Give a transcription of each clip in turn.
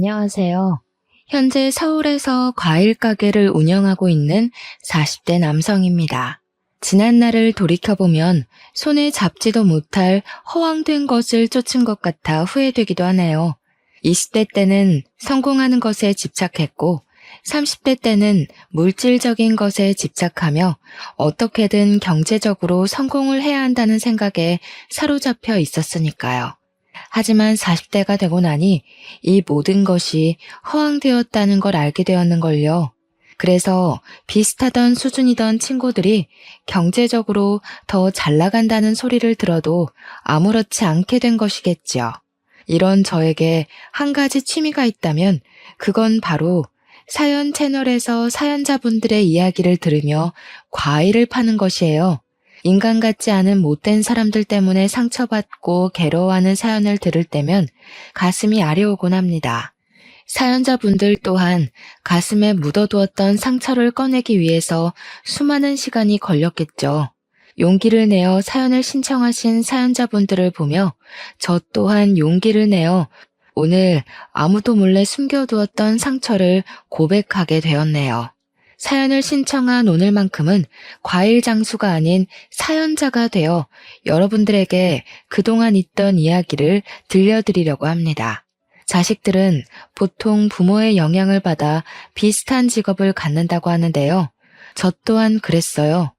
안녕하세요. 현재 서울에서 과일 가게를 운영하고 있는 40대 남성입니다. 지난 날을 돌이켜보면 손에 잡지도 못할 허황된 것을 쫓은 것 같아 후회되기도 하네요. 20대 때는 성공하는 것에 집착했고 30대 때는 물질적인 것에 집착하며 어떻게든 경제적으로 성공을 해야 한다는 생각에 사로잡혀 있었으니까요. 하지만 40대가 되고 나니 이 모든 것이 허황되었다는 걸 알게 되었는걸요. 그래서 비슷하던 수준이던 친구들이 경제적으로 더 잘 나간다는 소리를 들어도 아무렇지 않게 된 것이겠지요. 이런 저에게 한 가지 취미가 있다면 그건 바로 사연 채널에서 사연자분들의 이야기를 들으며 과일을 파는 것이에요. 인간 같지 않은 못된 사람들 때문에 상처받고 괴로워하는 사연을 들을 때면 가슴이 아려오곤 합니다. 사연자분들 또한 가슴에 묻어두었던 상처를 꺼내기 위해서 수많은 시간이 걸렸겠죠. 용기를 내어 사연을 신청하신 사연자분들을 보며 저 또한 용기를 내어 오늘 아무도 몰래 숨겨두었던 상처를 고백하게 되었네요. 사연을 신청한 오늘만큼은 과일 장수가 아닌 사연자가 되어 여러분들에게 그동안 있던 이야기를 들려드리려고 합니다. 자식들은 보통 부모의 영향을 받아 비슷한 직업을 갖는다고 하는데요. 저 또한 그랬어요.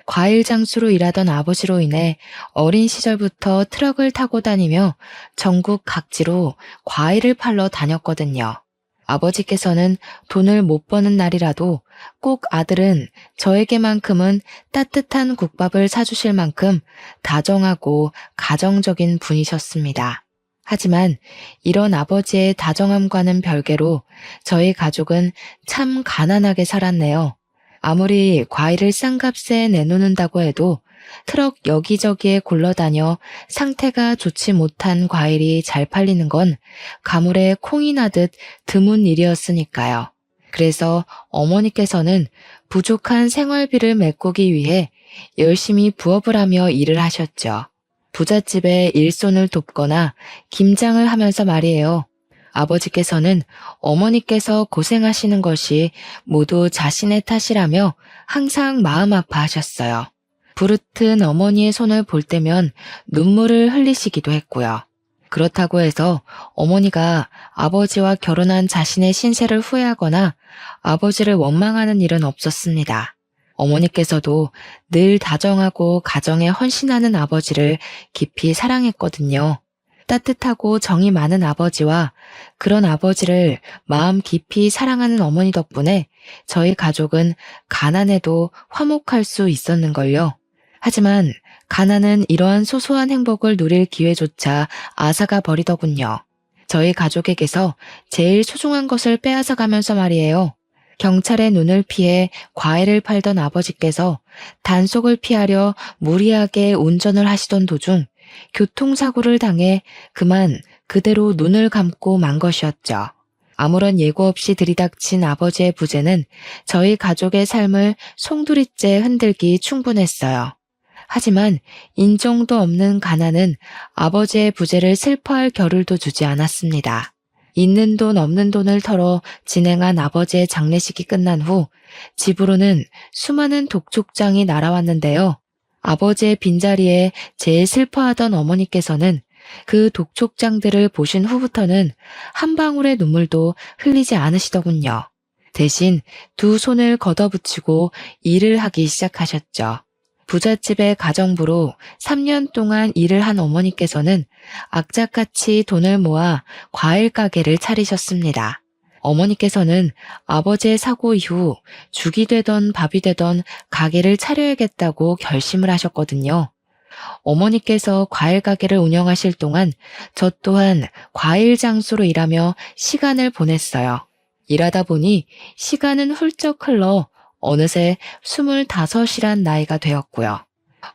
과일 장수로 일하던 아버지로 인해 어린 시절부터 트럭을 타고 다니며 전국 각지로 과일을 팔러 다녔거든요. 아버지께서는 돈을 못 버는 날이라도 꼭 아들은 저에게만큼은 따뜻한 국밥을 사주실 만큼 다정하고 가정적인 분이셨습니다. 하지만 이런 아버지의 다정함과는 별개로 저희 가족은 참 가난하게 살았네요. 아무리 과일을 싼 값에 내놓는다고 해도 트럭 여기저기에 굴러다녀 상태가 좋지 못한 과일이 잘 팔리는 건 가물에 콩이 나듯 드문 일이었으니까요. 그래서 어머니께서는 부족한 생활비를 메꾸기 위해 열심히 부업을 하며 일을 하셨죠. 부잣집에 일손을 돕거나 김장을 하면서 말이에요. 아버지께서는 어머니께서 고생하시는 것이 모두 자신의 탓이라며 항상 마음 아파하셨어요. 부르튼 어머니의 손을 볼 때면 눈물을 흘리시기도 했고요. 그렇다고 해서 어머니가 아버지와 결혼한 자신의 신세를 후회하거나 아버지를 원망하는 일은 없었습니다. 어머니께서도 늘 다정하고 가정에 헌신하는 아버지를 깊이 사랑했거든요. 따뜻하고 정이 많은 아버지와 그런 아버지를 마음 깊이 사랑하는 어머니 덕분에 저희 가족은 가난해도 화목할 수 있었는걸요. 하지만 가난은 이러한 소소한 행복을 누릴 기회조차 앗아가 버리더군요. 저희 가족에게서 제일 소중한 것을 빼앗아 가면서 말이에요. 경찰의 눈을 피해 과일을 팔던 아버지께서 단속을 피하려 무리하게 운전을 하시던 도중 교통사고를 당해 그만 그대로 눈을 감고 만 것이었죠. 아무런 예고 없이 들이닥친 아버지의 부재는 저희 가족의 삶을 송두리째 흔들기 충분했어요. 하지만 인정도 없는 가난은 아버지의 부재를 슬퍼할 겨를도 주지 않았습니다. 있는 돈 없는 돈을 털어 진행한 아버지의 장례식이 끝난 후 집으로는 수많은 독촉장이 날아왔는데요. 아버지의 빈자리에 제일 슬퍼하던 어머니께서는 그 독촉장들을 보신 후부터는 한 방울의 눈물도 흘리지 않으시더군요. 대신 두 손을 걷어붙이고 일을 하기 시작하셨죠. 부잣집의 가정부로 3년 동안 일을 한 어머니께서는 악착같이 돈을 모아 과일 가게를 차리셨습니다. 어머니께서는 아버지의 사고 이후 죽이 되던 밥이 되던 가게를 차려야겠다고 결심을 하셨거든요. 어머니께서 과일 가게를 운영하실 동안 저 또한 과일 장수로 일하며 시간을 보냈어요. 일하다 보니 시간은 훌쩍 흘러 어느새 25이란 나이가 되었고요.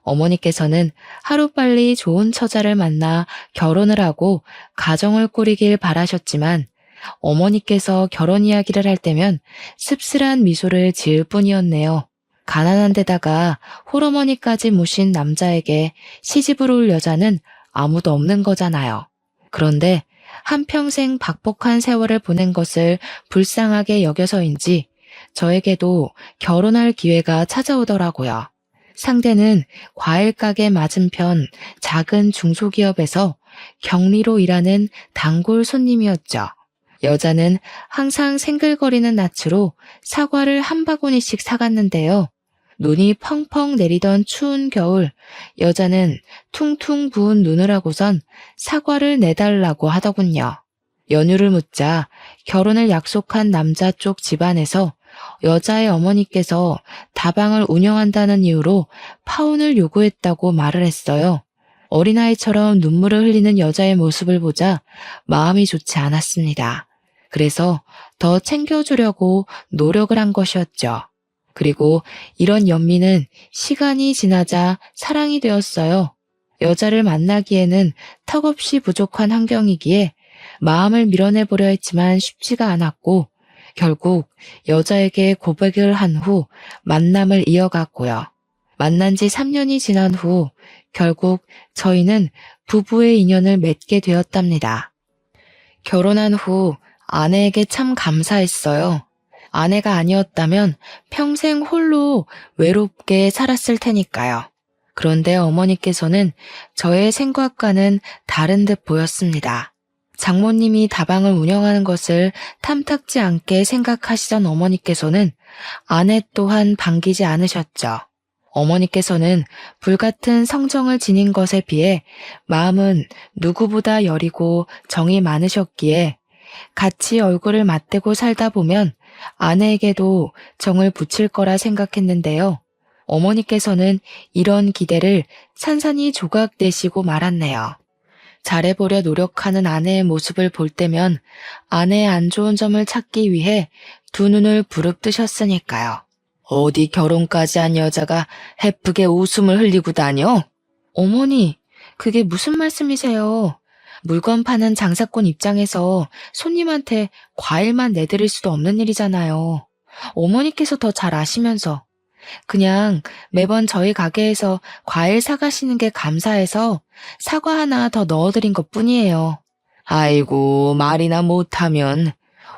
어머니께서는 하루빨리 좋은 처자를 만나 결혼을 하고 가정을 꾸리길 바라셨지만 어머니께서 결혼 이야기를 할 때면 씁쓸한 미소를 지을 뿐이었네요. 가난한 데다가 홀어머니까지 모신 남자에게 시집을 올 여자는 아무도 없는 거잖아요. 그런데 한평생 박복한 세월을 보낸 것을 불쌍하게 여겨서인지 저에게도 결혼할 기회가 찾아오더라고요. 상대는 과일 가게 맞은편 작은 중소기업에서 격리로 일하는 단골 손님이었죠. 여자는 항상 생글거리는 낯으로 사과를 한 바구니씩 사갔는데요. 눈이 펑펑 내리던 추운 겨울, 여자는 퉁퉁 부은 눈을 하고선 사과를 내달라고 하더군요. 연유를 묻자 결혼을 약속한 남자 쪽 집안에서 여자의 어머니께서 다방을 운영한다는 이유로 파혼을 요구했다고 말을 했어요. 어린아이처럼 눈물을 흘리는 여자의 모습을 보자 마음이 좋지 않았습니다. 그래서 더 챙겨주려고 노력을 한 것이었죠. 그리고 이런 연민은 시간이 지나자 사랑이 되었어요. 여자를 만나기에는 턱없이 부족한 환경이기에 마음을 밀어내보려 했지만 쉽지가 않았고 결국 여자에게 고백을 한 후 만남을 이어갔고요. 만난 지 3년이 지난 후 결국 저희는 부부의 인연을 맺게 되었답니다. 결혼한 후 아내에게 참 감사했어요. 아내가 아니었다면 평생 홀로 외롭게 살았을 테니까요. 그런데 어머니께서는 저의 생각과는 다른 듯 보였습니다. 장모님이 다방을 운영하는 것을 탐탁지 않게 생각하시던 어머니께서는 아내 또한 반기지 않으셨죠. 어머니께서는 불같은 성정을 지닌 것에 비해 마음은 누구보다 여리고 정이 많으셨기에 같이 얼굴을 맞대고 살다 보면 아내에게도 정을 붙일 거라 생각했는데요. 어머니께서는 이런 기대를 산산이 조각내시고 말았네요. 잘해보려 노력하는 아내의 모습을 볼 때면 아내의 안 좋은 점을 찾기 위해 두 눈을 부릅뜨셨으니까요. 어디 결혼까지 한 여자가 해프게 웃음을 흘리고 다녀? 어머니, 그게 무슨 말씀이세요? 물건 파는 장사꾼 입장에서 손님한테 과일만 내드릴 수도 없는 일이잖아요. 어머니께서 더 잘 아시면서. 그냥 매번 저희 가게에서 과일 사가시는 게 감사해서 사과 하나 더 넣어드린 것 뿐이에요. 아이고, 말이나 못하면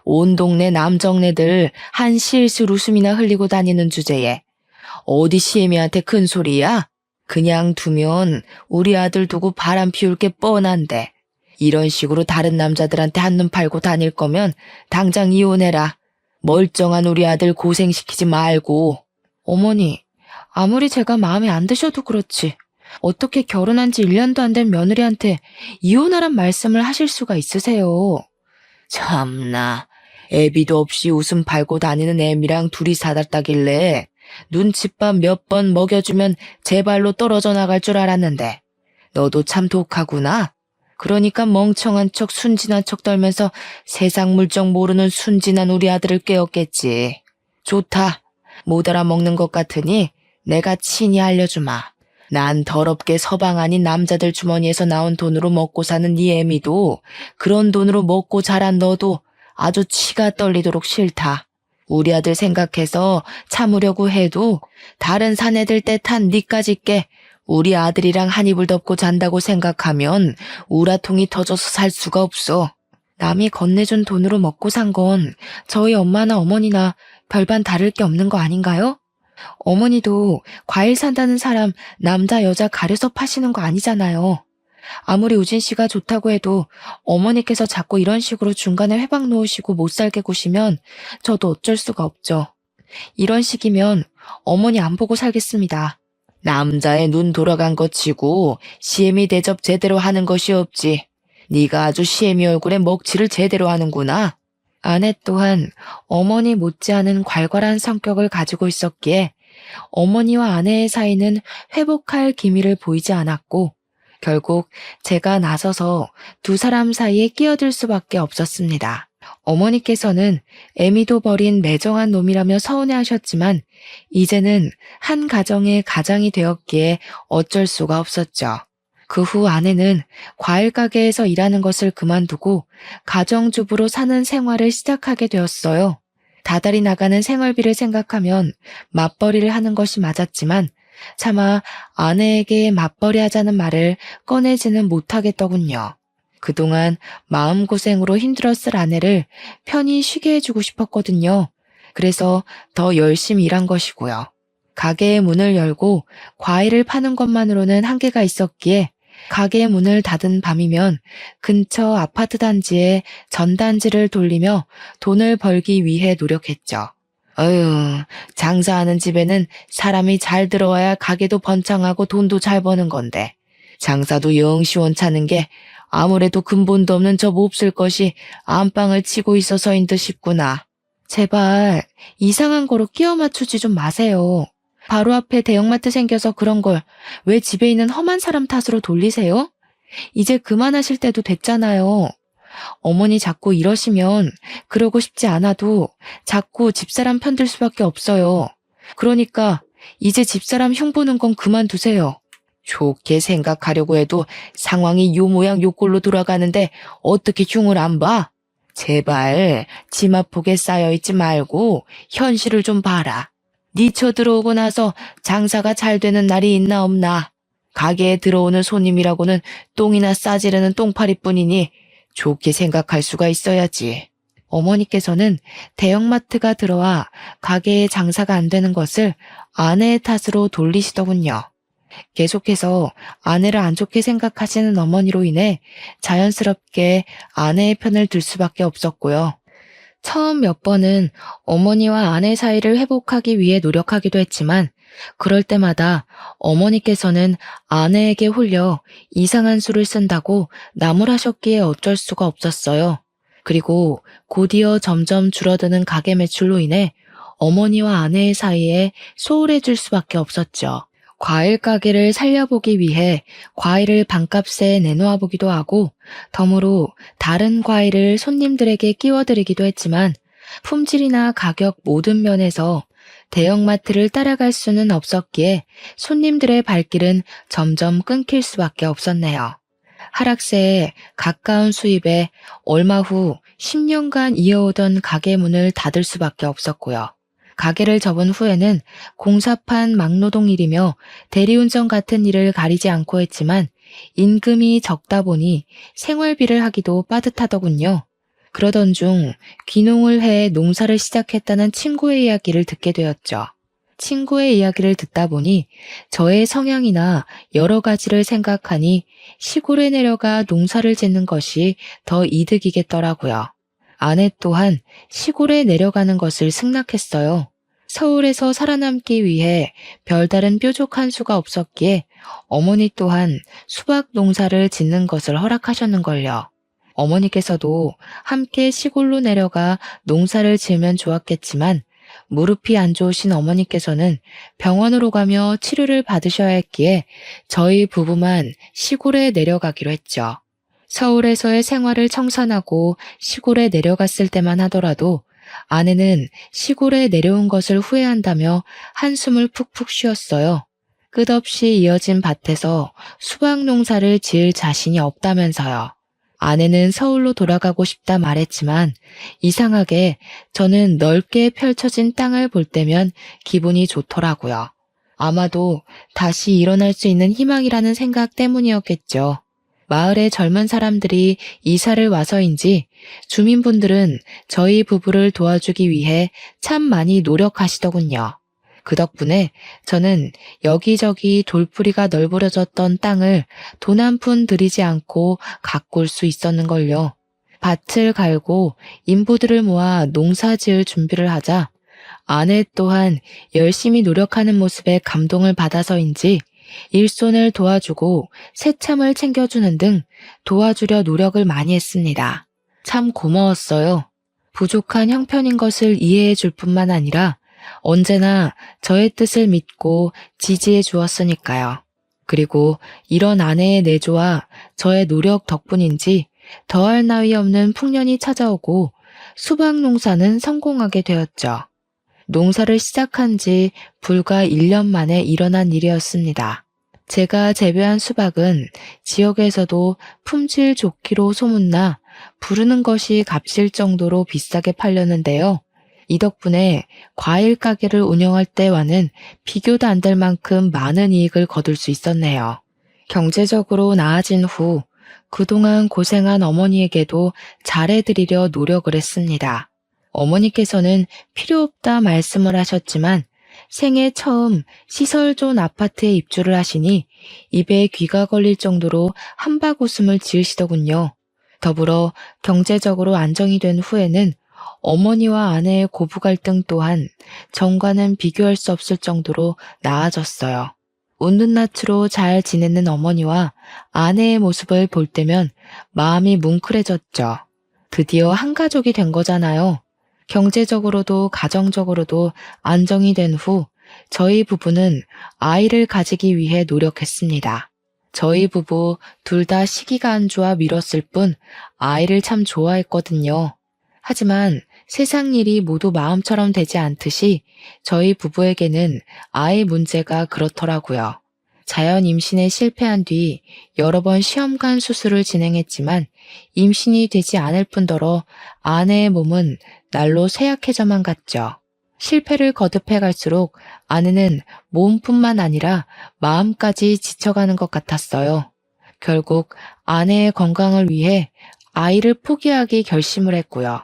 온 동네 남정네들 한 실실 웃음이나 흘리고 다니는 주제에 어디 시애미한테 큰 소리야? 그냥 두면 우리 아들 두고 바람 피울 게 뻔한데 이런 식으로 다른 남자들한테 한눈 팔고 다닐 거면 당장 이혼해라. 멀쩡한 우리 아들 고생시키지 말고. 어머니, 아무리 제가 마음에 안 드셔도 그렇지. 어떻게 결혼한 지 1년도 안 된 며느리한테 이혼하란 말씀을 하실 수가 있으세요? 참나, 애비도 없이 웃음 팔고 다니는 애미랑 둘이 살았다길래 눈칫밥 몇 번 먹여주면 제 발로 떨어져 나갈 줄 알았는데 너도 참 독하구나. 그러니까 멍청한 척 순진한 척 떨면서 세상 물정 모르는 순진한 우리 아들을 깨웠겠지. 좋다. 못 알아먹는 것 같으니 내가 친히 알려주마. 난 더럽게 서방 아닌 남자들 주머니에서 나온 돈으로 먹고 사는 네 애미도 그런 돈으로 먹고 자란 너도 아주 치가 떨리도록 싫다. 우리 아들 생각해서 참으려고 해도 다른 사내들 떼탄 니까지 께 우리 아들이랑 한 이불 덮고 잔다고 생각하면 우라통이 터져서 살 수가 없어. 남이 건네준 돈으로 먹고 산 건 저희 엄마나 어머니나 별반 다를 게 없는 거 아닌가요? 어머니도 과일 산다는 사람 남자 여자 가려서 파시는 거 아니잖아요. 아무리 우진 씨가 좋다고 해도 어머니께서 자꾸 이런 식으로 중간에 회방 놓으시고 못 살게 구시면 저도 어쩔 수가 없죠. 이런 식이면 어머니 안 보고 살겠습니다. 남자의 눈 돌아간 것 치고 시애미 대접 제대로 하는 것이 없지. 네가 아주 시애미 얼굴에 먹칠을 제대로 하는구나. 아내 또한 어머니 못지않은 괄괄한 성격을 가지고 있었기에 어머니와 아내의 사이는 회복할 기미를 보이지 않았고 결국 제가 나서서 두 사람 사이에 끼어들 수밖에 없었습니다. 어머니께서는 애미도 버린 매정한 놈이라며 서운해하셨지만 이제는 한 가정의 가장이 되었기에 어쩔 수가 없었죠. 그 후 아내는 과일 가게에서 일하는 것을 그만두고 가정주부로 사는 생활을 시작하게 되었어요. 다달이 나가는 생활비를 생각하면 맞벌이를 하는 것이 맞았지만 차마 아내에게 맞벌이 하자는 말을 꺼내지는 못하겠더군요. 그동안 마음고생으로 힘들었을 아내를 편히 쉬게 해주고 싶었거든요. 그래서 더 열심히 일한 것이고요. 가게의 문을 열고 과일을 파는 것만으로는 한계가 있었기에 가게 문을 닫은 밤이면 근처 아파트 단지에 전단지를 돌리며 돈을 벌기 위해 노력했죠. 어휴, 장사하는 집에는 사람이 잘 들어와야 가게도 번창하고 돈도 잘 버는 건데 장사도 영 시원찮은 게 아무래도 근본도 없는 저 몹쓸 것이 안방을 치고 있어서인 듯 싶구나. 제발 이상한 거로 끼워 맞추지 좀 마세요. 바로 앞에 대형마트 생겨서 그런 걸 왜 집에 있는 험한 사람 탓으로 돌리세요? 이제 그만하실 때도 됐잖아요. 어머니 자꾸 이러시면 그러고 싶지 않아도 자꾸 집사람 편들 수밖에 없어요. 그러니까 이제 집사람 흉보는 건 그만두세요. 좋게 생각하려고 해도 상황이 요 모양 요 꼴로 돌아가는데 어떻게 흉을 안 봐? 제발 지마폭에 쌓여있지 말고 현실을 좀 봐라. 니쳐 들어오고 나서 장사가 잘 되는 날이 있나 없나. 가게에 들어오는 손님이라고는 똥이나 싸지르는 똥파리뿐이니 좋게 생각할 수가 있어야지. 어머니께서는 대형마트가 들어와 가게에 장사가 안 되는 것을 아내의 탓으로 돌리시더군요. 계속해서 아내를 안 좋게 생각하시는 어머니로 인해 자연스럽게 아내의 편을 들 수밖에 없었고요. 처음 몇 번은 어머니와 아내 사이를 회복하기 위해 노력하기도 했지만 그럴 때마다 어머니께서는 아내에게 홀려 이상한 수를 쓴다고 나무라셨기에 어쩔 수가 없었어요. 그리고 곧이어 점점 줄어드는 가게 매출로 인해 어머니와 아내의 사이에 소홀해질 수밖에 없었죠. 과일 가게를 살려보기 위해 과일을 반값에 내놓아 보기도 하고 덤으로 다른 과일을 손님들에게 끼워드리기도 했지만 품질이나 가격 모든 면에서 대형마트를 따라갈 수는 없었기에 손님들의 발길은 점점 끊길 수밖에 없었네요. 하락세에 가까운 수입에 얼마 후 10년간 이어오던 가게 문을 닫을 수밖에 없었고요. 가게를 접은 후에는 공사판 막노동 일이며 대리운전 같은 일을 가리지 않고 했지만 임금이 적다 보니 생활비를 하기도 빠듯하더군요. 그러던 중 귀농을 해 농사를 시작했다는 친구의 이야기를 듣게 되었죠. 친구의 이야기를 듣다 보니 저의 성향이나 여러 가지를 생각하니 시골에 내려가 농사를 짓는 것이 더 이득이겠더라고요. 아내 또한 시골에 내려가는 것을 승낙했어요. 서울에서 살아남기 위해 별다른 뾰족한 수가 없었기에 어머니 또한 수박 농사를 짓는 것을 허락하셨는걸요. 어머니께서도 함께 시골로 내려가 농사를 지으면 좋았겠지만 무릎이 안 좋으신 어머니께서는 병원으로 가며 치료를 받으셔야 했기에 저희 부부만 시골에 내려가기로 했죠. 서울에서의 생활을 청산하고 시골에 내려갔을 때만 하더라도 아내는 시골에 내려온 것을 후회한다며 한숨을 푹푹 쉬었어요. 끝없이 이어진 밭에서 수박 농사를 지을 자신이 없다면서요. 아내는 서울로 돌아가고 싶다 말했지만 이상하게 저는 넓게 펼쳐진 땅을 볼 때면 기분이 좋더라고요. 아마도 다시 일어날 수 있는 희망이라는 생각 때문이었겠죠. 마을의 젊은 사람들이 이사를 와서인지 주민분들은 저희 부부를 도와주기 위해 참 많이 노력하시더군요. 그 덕분에 저는 여기저기 돌풀이가 널브러졌던 땅을 돈 한 푼 들이지 않고 가꿀 수 있었는걸요. 밭을 갈고 인부들을 모아 농사 지을 준비를 하자 아내 또한 열심히 노력하는 모습에 감동을 받아서인지 일손을 도와주고 새참을 챙겨주는 등 도와주려 노력을 많이 했습니다. 참 고마웠어요. 부족한 형편인 것을 이해해 줄 뿐만 아니라 언제나 저의 뜻을 믿고 지지해 주었으니까요. 그리고 이런 아내의 내조와 저의 노력 덕분인지 더할 나위 없는 풍년이 찾아오고 수박 농사는 성공하게 되었죠. 농사를 시작한 지 불과 1년 만에 일어난 일이었습니다. 제가 재배한 수박은 지역에서도 품질 좋기로 소문나 부르는 것이 값일 정도로 비싸게 팔렸는데요. 이 덕분에 과일 가게를 운영할 때와는 비교도 안 될 만큼 많은 이익을 거둘 수 있었네요. 경제적으로 나아진 후 그동안 고생한 어머니에게도 잘해드리려 노력을 했습니다. 어머니께서는 필요 없다 말씀을 하셨지만 생애 처음 시설존 아파트에 입주를 하시니 입에 귀가 걸릴 정도로 한박웃음을 지으시더군요. 더불어 경제적으로 안정이 된 후에는 어머니와 아내의 고부 갈등 또한 전과는 비교할 수 없을 정도로 나아졌어요. 웃는 낯으로 잘 지내는 어머니와 아내의 모습을 볼 때면 마음이 뭉클해졌죠. 드디어 한 가족이 된 거잖아요. 경제적으로도 가정적으로도 안정이 된 후 저희 부부는 아이를 가지기 위해 노력했습니다. 저희 부부 둘 다 시기가 안 좋아 미뤘을 뿐 아이를 참 좋아했거든요. 하지만 세상 일이 모두 마음처럼 되지 않듯이 저희 부부에게는 아이 문제가 그렇더라고요. 자연 임신에 실패한 뒤 여러 번 시험관 수술을 진행했지만 임신이 되지 않을 뿐더러 아내의 몸은 날로 쇠약해져만 갔죠. 실패를 거듭해 갈수록 아내는 몸뿐만 아니라 마음까지 지쳐가는 것 같았어요. 결국 아내의 건강을 위해 아이를 포기하기 결심을 했고요.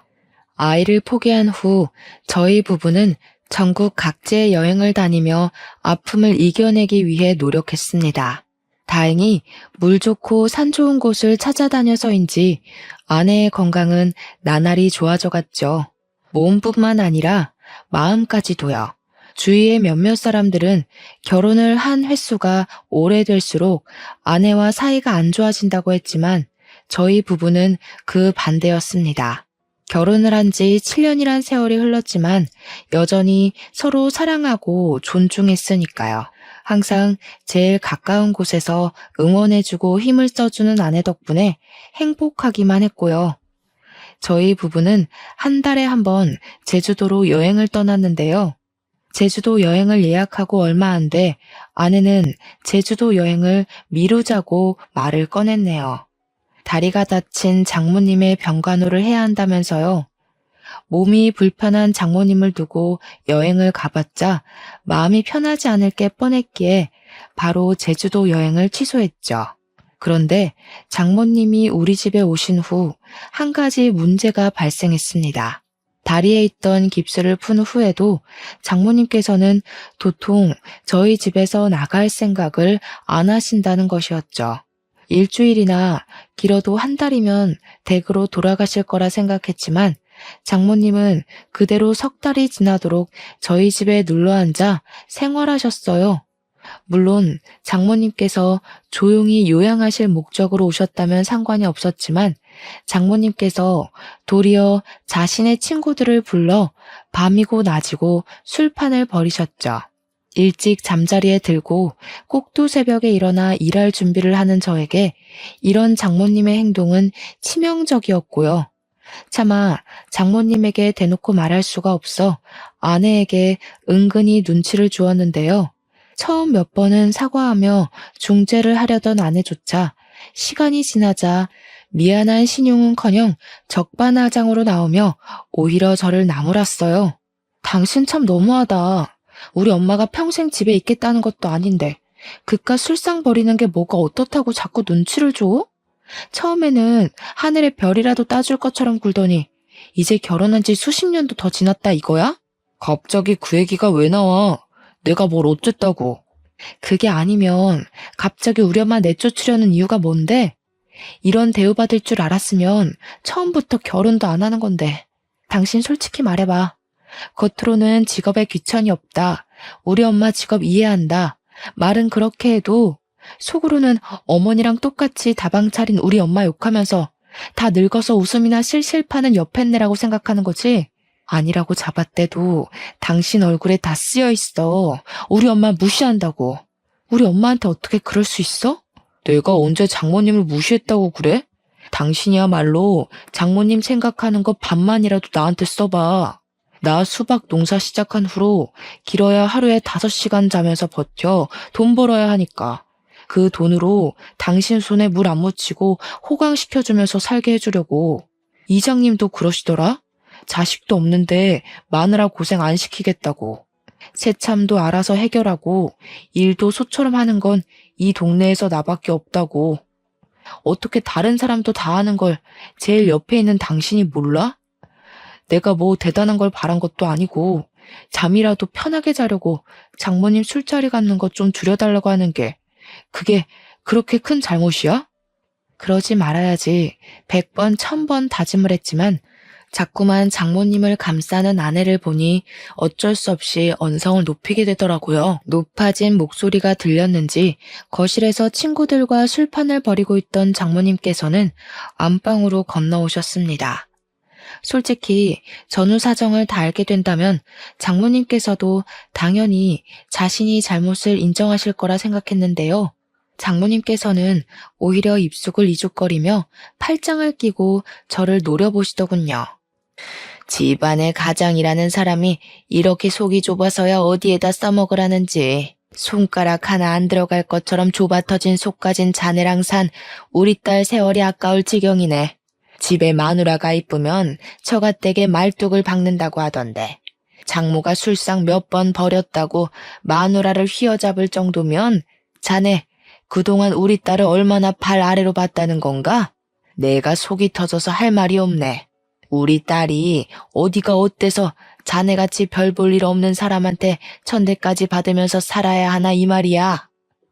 아이를 포기한 후 저희 부부는 전국 각지의 여행을 다니며 아픔을 이겨내기 위해 노력했습니다. 다행히 물 좋고 산 좋은 곳을 찾아다녀서인지 아내의 건강은 나날이 좋아져 갔죠. 몸뿐만 아니라 마음까지도요. 주위의 몇몇 사람들은 결혼을 한 횟수가 오래될수록 아내와 사이가 안 좋아진다고 했지만 저희 부부는 그 반대였습니다. 결혼을 한 지 7년이란 세월이 흘렀지만 여전히 서로 사랑하고 존중했으니까요. 항상 제일 가까운 곳에서 응원해주고 힘을 써주는 아내 덕분에 행복하기만 했고요. 저희 부부는 한 달에 한 번 제주도로 여행을 떠났는데요. 제주도 여행을 예약하고 얼마 안 돼 아내는 제주도 여행을 미루자고 말을 꺼냈네요. 다리가 다친 장모님의 병간호를 해야 한다면서요. 몸이 불편한 장모님을 두고 여행을 가봤자 마음이 편하지 않을 게 뻔했기에 바로 제주도 여행을 취소했죠. 그런데 장모님이 우리 집에 오신 후 한 가지 문제가 발생했습니다. 다리에 있던 깁스를 푼 후에도 장모님께서는 도통 저희 집에서 나갈 생각을 안 하신다는 것이었죠. 일주일이나 길어도 한 달이면 댁으로 돌아가실 거라 생각했지만 장모님은 그대로 석 달이 지나도록 저희 집에 눌러앉아 생활하셨어요. 물론 장모님께서 조용히 요양하실 목적으로 오셨다면 상관이 없었지만 장모님께서 도리어 자신의 친구들을 불러 밤이고 낮이고 술판을 벌이셨죠. 일찍 잠자리에 들고 꼭두 새벽에 일어나 일할 준비를 하는 저에게 이런 장모님의 행동은 치명적이었고요. 차마 장모님에게 대놓고 말할 수가 없어 아내에게 은근히 눈치를 주었는데요. 처음 몇 번은 사과하며 중재를 하려던 아내조차 시간이 지나자 미안한 신용은커녕 적반하장으로 나오며 오히려 저를 나무랐어요. 당신 참 너무하다. 우리 엄마가 평생 집에 있겠다는 것도 아닌데 그깟 술상 버리는 게 뭐가 어떻다고 자꾸 눈치를 줘? 처음에는 하늘의 별이라도 따줄 것처럼 굴더니 이제 결혼한 지 수십 년도 더 지났다 이거야? 갑자기 그 얘기가 왜 나와? 내가 뭘 어쨌다고. 그게 아니면 갑자기 우리 엄마 내쫓으려는 이유가 뭔데? 이런 대우받을 줄 알았으면 처음부터 결혼도 안 하는 건데. 당신 솔직히 말해봐. 겉으로는 직업에 귀천이 없다. 우리 엄마 직업 이해한다. 말은 그렇게 해도 속으로는 어머니랑 똑같이 다방 차린 우리 엄마 욕하면서 다 늙어서 웃음이나 실실 파는 여팻네라고 생각하는 거지? 아니라고 잡았대도 당신 얼굴에 다 쓰여 있어. 우리 엄마 무시한다고. 우리 엄마한테 어떻게 그럴 수 있어? 내가 언제 장모님을 무시했다고 그래? 당신이야말로 장모님 생각하는 거 반만이라도 나한테 써봐. 나 수박 농사 시작한 후로 길어야 하루에 5시간 자면서 버텨 돈 벌어야 하니까. 그 돈으로 당신 손에 물 안 묻히고 호강시켜주면서 살게 해주려고. 이장님도 그러시더라? 자식도 없는데 마누라 고생 안 시키겠다고. 새참도 알아서 해결하고 일도 소처럼 하는 건 이 동네에서 나밖에 없다고. 어떻게 다른 사람도 다 하는 걸 제일 옆에 있는 당신이 몰라? 내가 뭐 대단한 걸 바란 것도 아니고 잠이라도 편하게 자려고 장모님 술자리 갖는 것 좀 줄여달라고 하는 게 그게 그렇게 큰 잘못이야? 그러지 말아야지 100번, 1000번 다짐을 했지만 자꾸만 장모님을 감싸는 아내를 보니 어쩔 수 없이 언성을 높이게 되더라고요. 높아진 목소리가 들렸는지 거실에서 친구들과 술판을 벌이고 있던 장모님께서는 안방으로 건너오셨습니다. 솔직히 전후 사정을 다 알게 된다면 장모님께서도 당연히 자신이 잘못을 인정하실 거라 생각했는데요. 장모님께서는 오히려 입속을 이죽거리며 팔짱을 끼고 저를 노려보시더군요. 집안의 가장이라는 사람이 이렇게 속이 좁아서야 어디에다 써먹으라는지. 손가락 하나 안 들어갈 것처럼 좁아터진 속 가진 자네랑 산 우리 딸 세월이 아까울 지경이네. 집에 마누라가 이쁘면 처갓댁에 말뚝을 박는다고 하던데. 장모가 술상 몇 번 버렸다고 마누라를 휘어잡을 정도면 자네 그동안 우리 딸을 얼마나 발 아래로 봤다는 건가? 내가 속이 터져서 할 말이 없네. 우리 딸이 어디가 어때서 자네같이 별 볼 일 없는 사람한테 천대까지 받으면서 살아야 하나 이 말이야.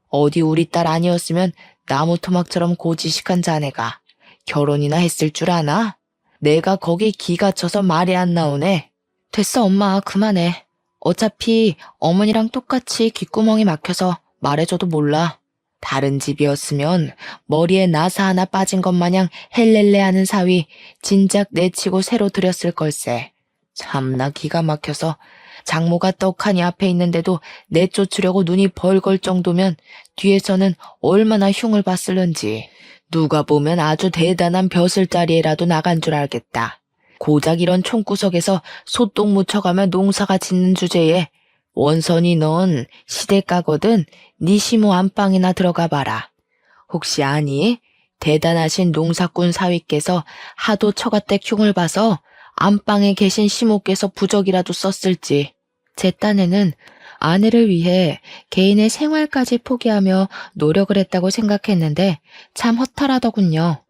어디 우리 딸 아니었으면 나무토막처럼 고지식한 자네가 결혼이나 했을 줄 아나? 내가 거기 기가 쳐서 말이 안 나오네. 됐어 엄마 그만해. 어차피 어머니랑 똑같이 귓구멍이 막혀서 말해줘도 몰라. 다른 집이었으면 머리에 나사 하나 빠진 것 마냥 헬렐레 하는 사위 진작 내치고 새로 들였을 걸세. 참나 기가 막혀서 장모가 떡하니 앞에 있는데도 내쫓으려고 눈이 벌걸 정도면 뒤에서는 얼마나 흉을 봤을는지. 누가 보면 아주 대단한 벼슬자리에라도 나간 줄 알겠다. 고작 이런 총구석에서 소똥 묻혀가며 농사가 짓는 주제에 원선이 넌 시댁가거든 네 시모 안방이나 들어가 봐라. 혹시 아니? 대단하신 농사꾼 사위께서 하도 처갓댁 흉을 봐서 안방에 계신 시모께서 부적이라도 썼을지. 제 딴에는 아내를 위해 개인의 생활까지 포기하며 노력을 했다고 생각했는데 참 허탈하더군요.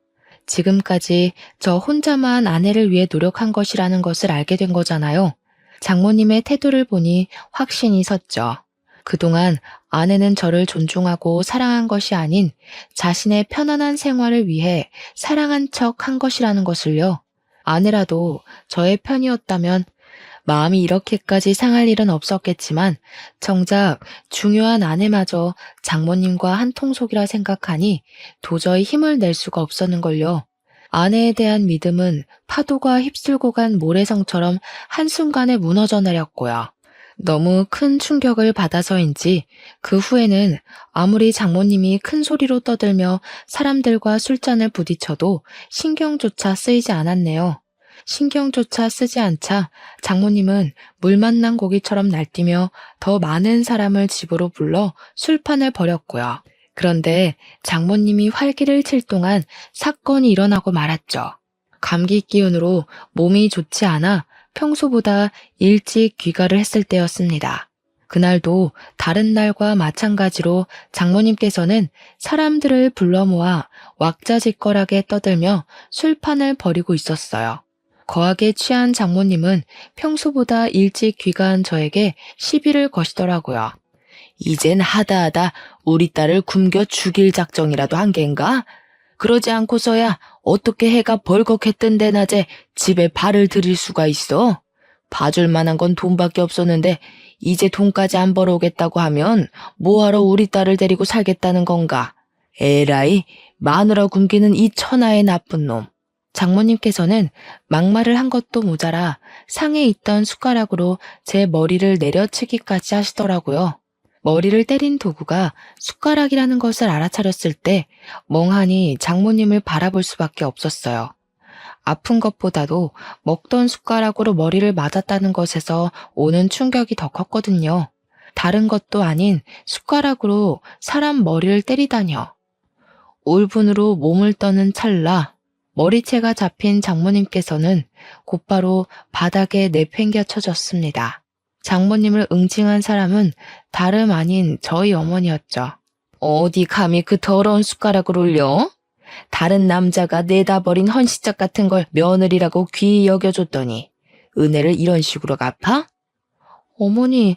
지금까지 저 혼자만 아내를 위해 노력한 것이라는 것을 알게 된 거잖아요. 장모님의 태도를 보니 확신이 섰죠. 그동안 아내는 저를 존중하고 사랑한 것이 아닌 자신의 편안한 생활을 위해 사랑한 척 한 것이라는 것을요. 아내라도 저의 편이었다면 마음이 이렇게까지 상할 일은 없었겠지만 정작 중요한 아내마저 장모님과 한 통속이라 생각하니 도저히 힘을 낼 수가 없었는걸요. 아내에 대한 믿음은 파도가 휩쓸고 간 모래성처럼 한순간에 무너져 내렸고요. 너무 큰 충격을 받아서인지 그 후에는 아무리 장모님이 큰 소리로 떠들며 사람들과 술잔을 부딪혀도 신경조차 쓰이지 않았네요. 신경조차 쓰지 않자 장모님은 물 만난 고기처럼 날뛰며 더 많은 사람을 집으로 불러 술판을 벌였고요. 그런데 장모님이 활기를 칠 동안 사건이 일어나고 말았죠. 감기 기운으로 몸이 좋지 않아 평소보다 일찍 귀가를 했을 때였습니다. 그날도 다른 날과 마찬가지로 장모님께서는 사람들을 불러 모아 왁자지껄하게 떠들며 술판을 벌이고 있었어요. 거하게 취한 장모님은 평소보다 일찍 귀가한 저에게 시비를 거시더라고요. 이젠 하다하다 우리 딸을 굶겨 죽일 작정이라도 한 겐가? 그러지 않고서야 어떻게 해가 벌컥했던데 낮에 집에 발을 들일 수가 있어? 봐줄 만한 건 돈밖에 없었는데 이제 돈까지 안 벌어오겠다고 하면 뭐하러 우리 딸을 데리고 살겠다는 건가? 에라이, 마누라 굶기는 이 천하의 나쁜 놈. 장모님께서는 막말을 한 것도 모자라 상에 있던 숟가락으로 제 머리를 내려치기까지 하시더라고요. 머리를 때린 도구가 숟가락이라는 것을 알아차렸을 때 멍하니 장모님을 바라볼 수밖에 없었어요. 아픈 것보다도 먹던 숟가락으로 머리를 맞았다는 것에서 오는 충격이 더 컸거든요. 다른 것도 아닌 숟가락으로 사람 머리를 때리다뇨. 울분으로 몸을 떠는 찰나 머리채가 잡힌 장모님께서는 곧바로 바닥에 내팽겨쳐졌습니다. 장모님을 응징한 사람은 다름 아닌 저희 어머니였죠. 어디 감히 그 더러운 숟가락을 올려? 다른 남자가 내다 버린 헌시짝 같은 걸 며느리라고 귀히 여겨줬더니 은혜를 이런 식으로 갚아? 어머니,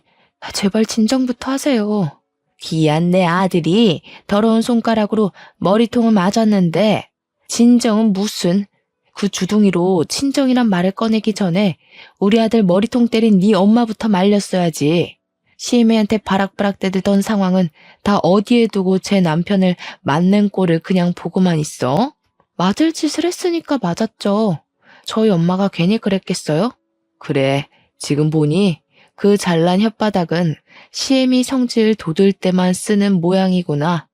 제발 진정부터 하세요. 귀한 내 아들이 더러운 손가락으로 머리통을 맞았는데 진정은 무슨. 그 주둥이로 친정이란 말을 꺼내기 전에 우리 아들 머리통 때린 네 엄마부터 말렸어야지. 시애미한테 바락바락 대들던 상황은 다 어디에 두고 제 남편을 맞는 꼴을 그냥 보고만 있어? 맞을 짓을 했으니까 맞았죠. 저희 엄마가 괜히 그랬겠어요? 그래, 지금 보니 그 잘난 혓바닥은 시애미 성질 돋을 때만 쓰는 모양이구나.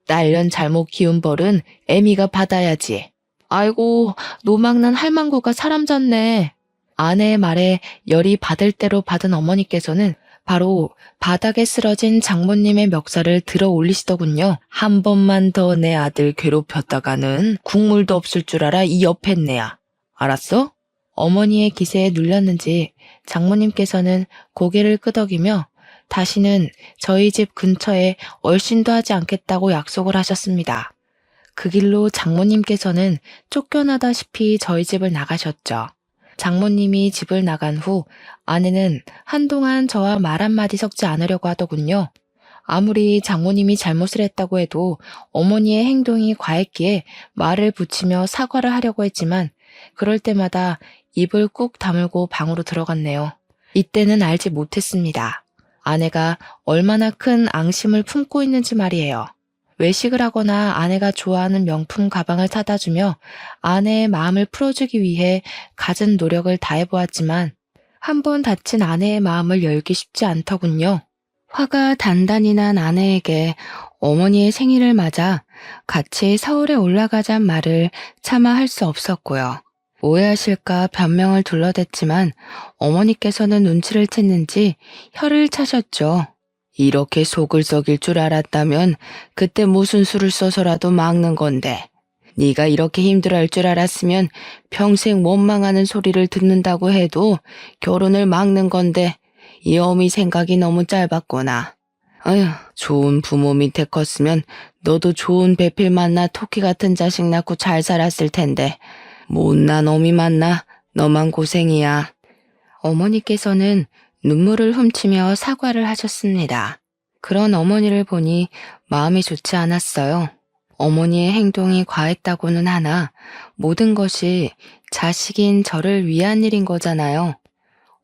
딸년 잘못 키운 벌은 애미가 받아야지. 아이고, 노망난 할망구가 사람 잤네. 아내의 말에 열이 받을 대로 받은 어머니께서는 바로 바닥에 쓰러진 장모님의 멱살을 들어 올리시더군요. 한 번만 더 내 아들 괴롭혔다가는 국물도 없을 줄 알아 이 옆에 내야. 알았어? 어머니의 기세에 눌렸는지 장모님께서는 고개를 끄덕이며 다시는 저희 집 근처에 얼씬도 하지 않겠다고 약속을 하셨습니다. 그 길로 장모님께서는 쫓겨나다시피 저희 집을 나가셨죠. 장모님이 집을 나간 후 아내는 한동안 저와 말 한마디 섞지 않으려고 하더군요. 아무리 장모님이 잘못을 했다고 해도 어머니의 행동이 과했기에 말을 붙이며 사과를 하려고 했지만 그럴 때마다 입을 꾹 다물고 방으로 들어갔네요. 이때는 알지 못했습니다. 아내가 얼마나 큰 앙심을 품고 있는지 말이에요. 외식을 하거나 아내가 좋아하는 명품 가방을 사다 주며 아내의 마음을 풀어주기 위해 갖은 노력을 다해보았지만 한 번 다친 아내의 마음을 열기 쉽지 않더군요. 화가 단단히 난 아내에게 어머니의 생일을 맞아 같이 서울에 올라가자는 말을 차마 할 수 없었고요. 오해하실까 변명을 둘러댔지만 어머니께서는 눈치를 챘는지 혀를 차셨죠. 이렇게 속을 썩일 줄 알았다면 그때 무슨 수를 써서라도 막는 건데 네가 이렇게 힘들어할 줄 알았으면 평생 원망하는 소리를 듣는다고 해도 결혼을 막는 건데 이 어미 생각이 너무 짧았구나. 아휴, 좋은 부모 밑에 컸으면 너도 좋은 배필 만나 토끼 같은 자식 낳고 잘 살았을 텐데 못난 어미 만나 너만 고생이야. 어머니께서는 눈물을 훔치며 사과를 하셨습니다. 그런 어머니를 보니 마음이 좋지 않았어요. 어머니의 행동이 과했다고는 하나 모든 것이 자식인 저를 위한 일인 거잖아요.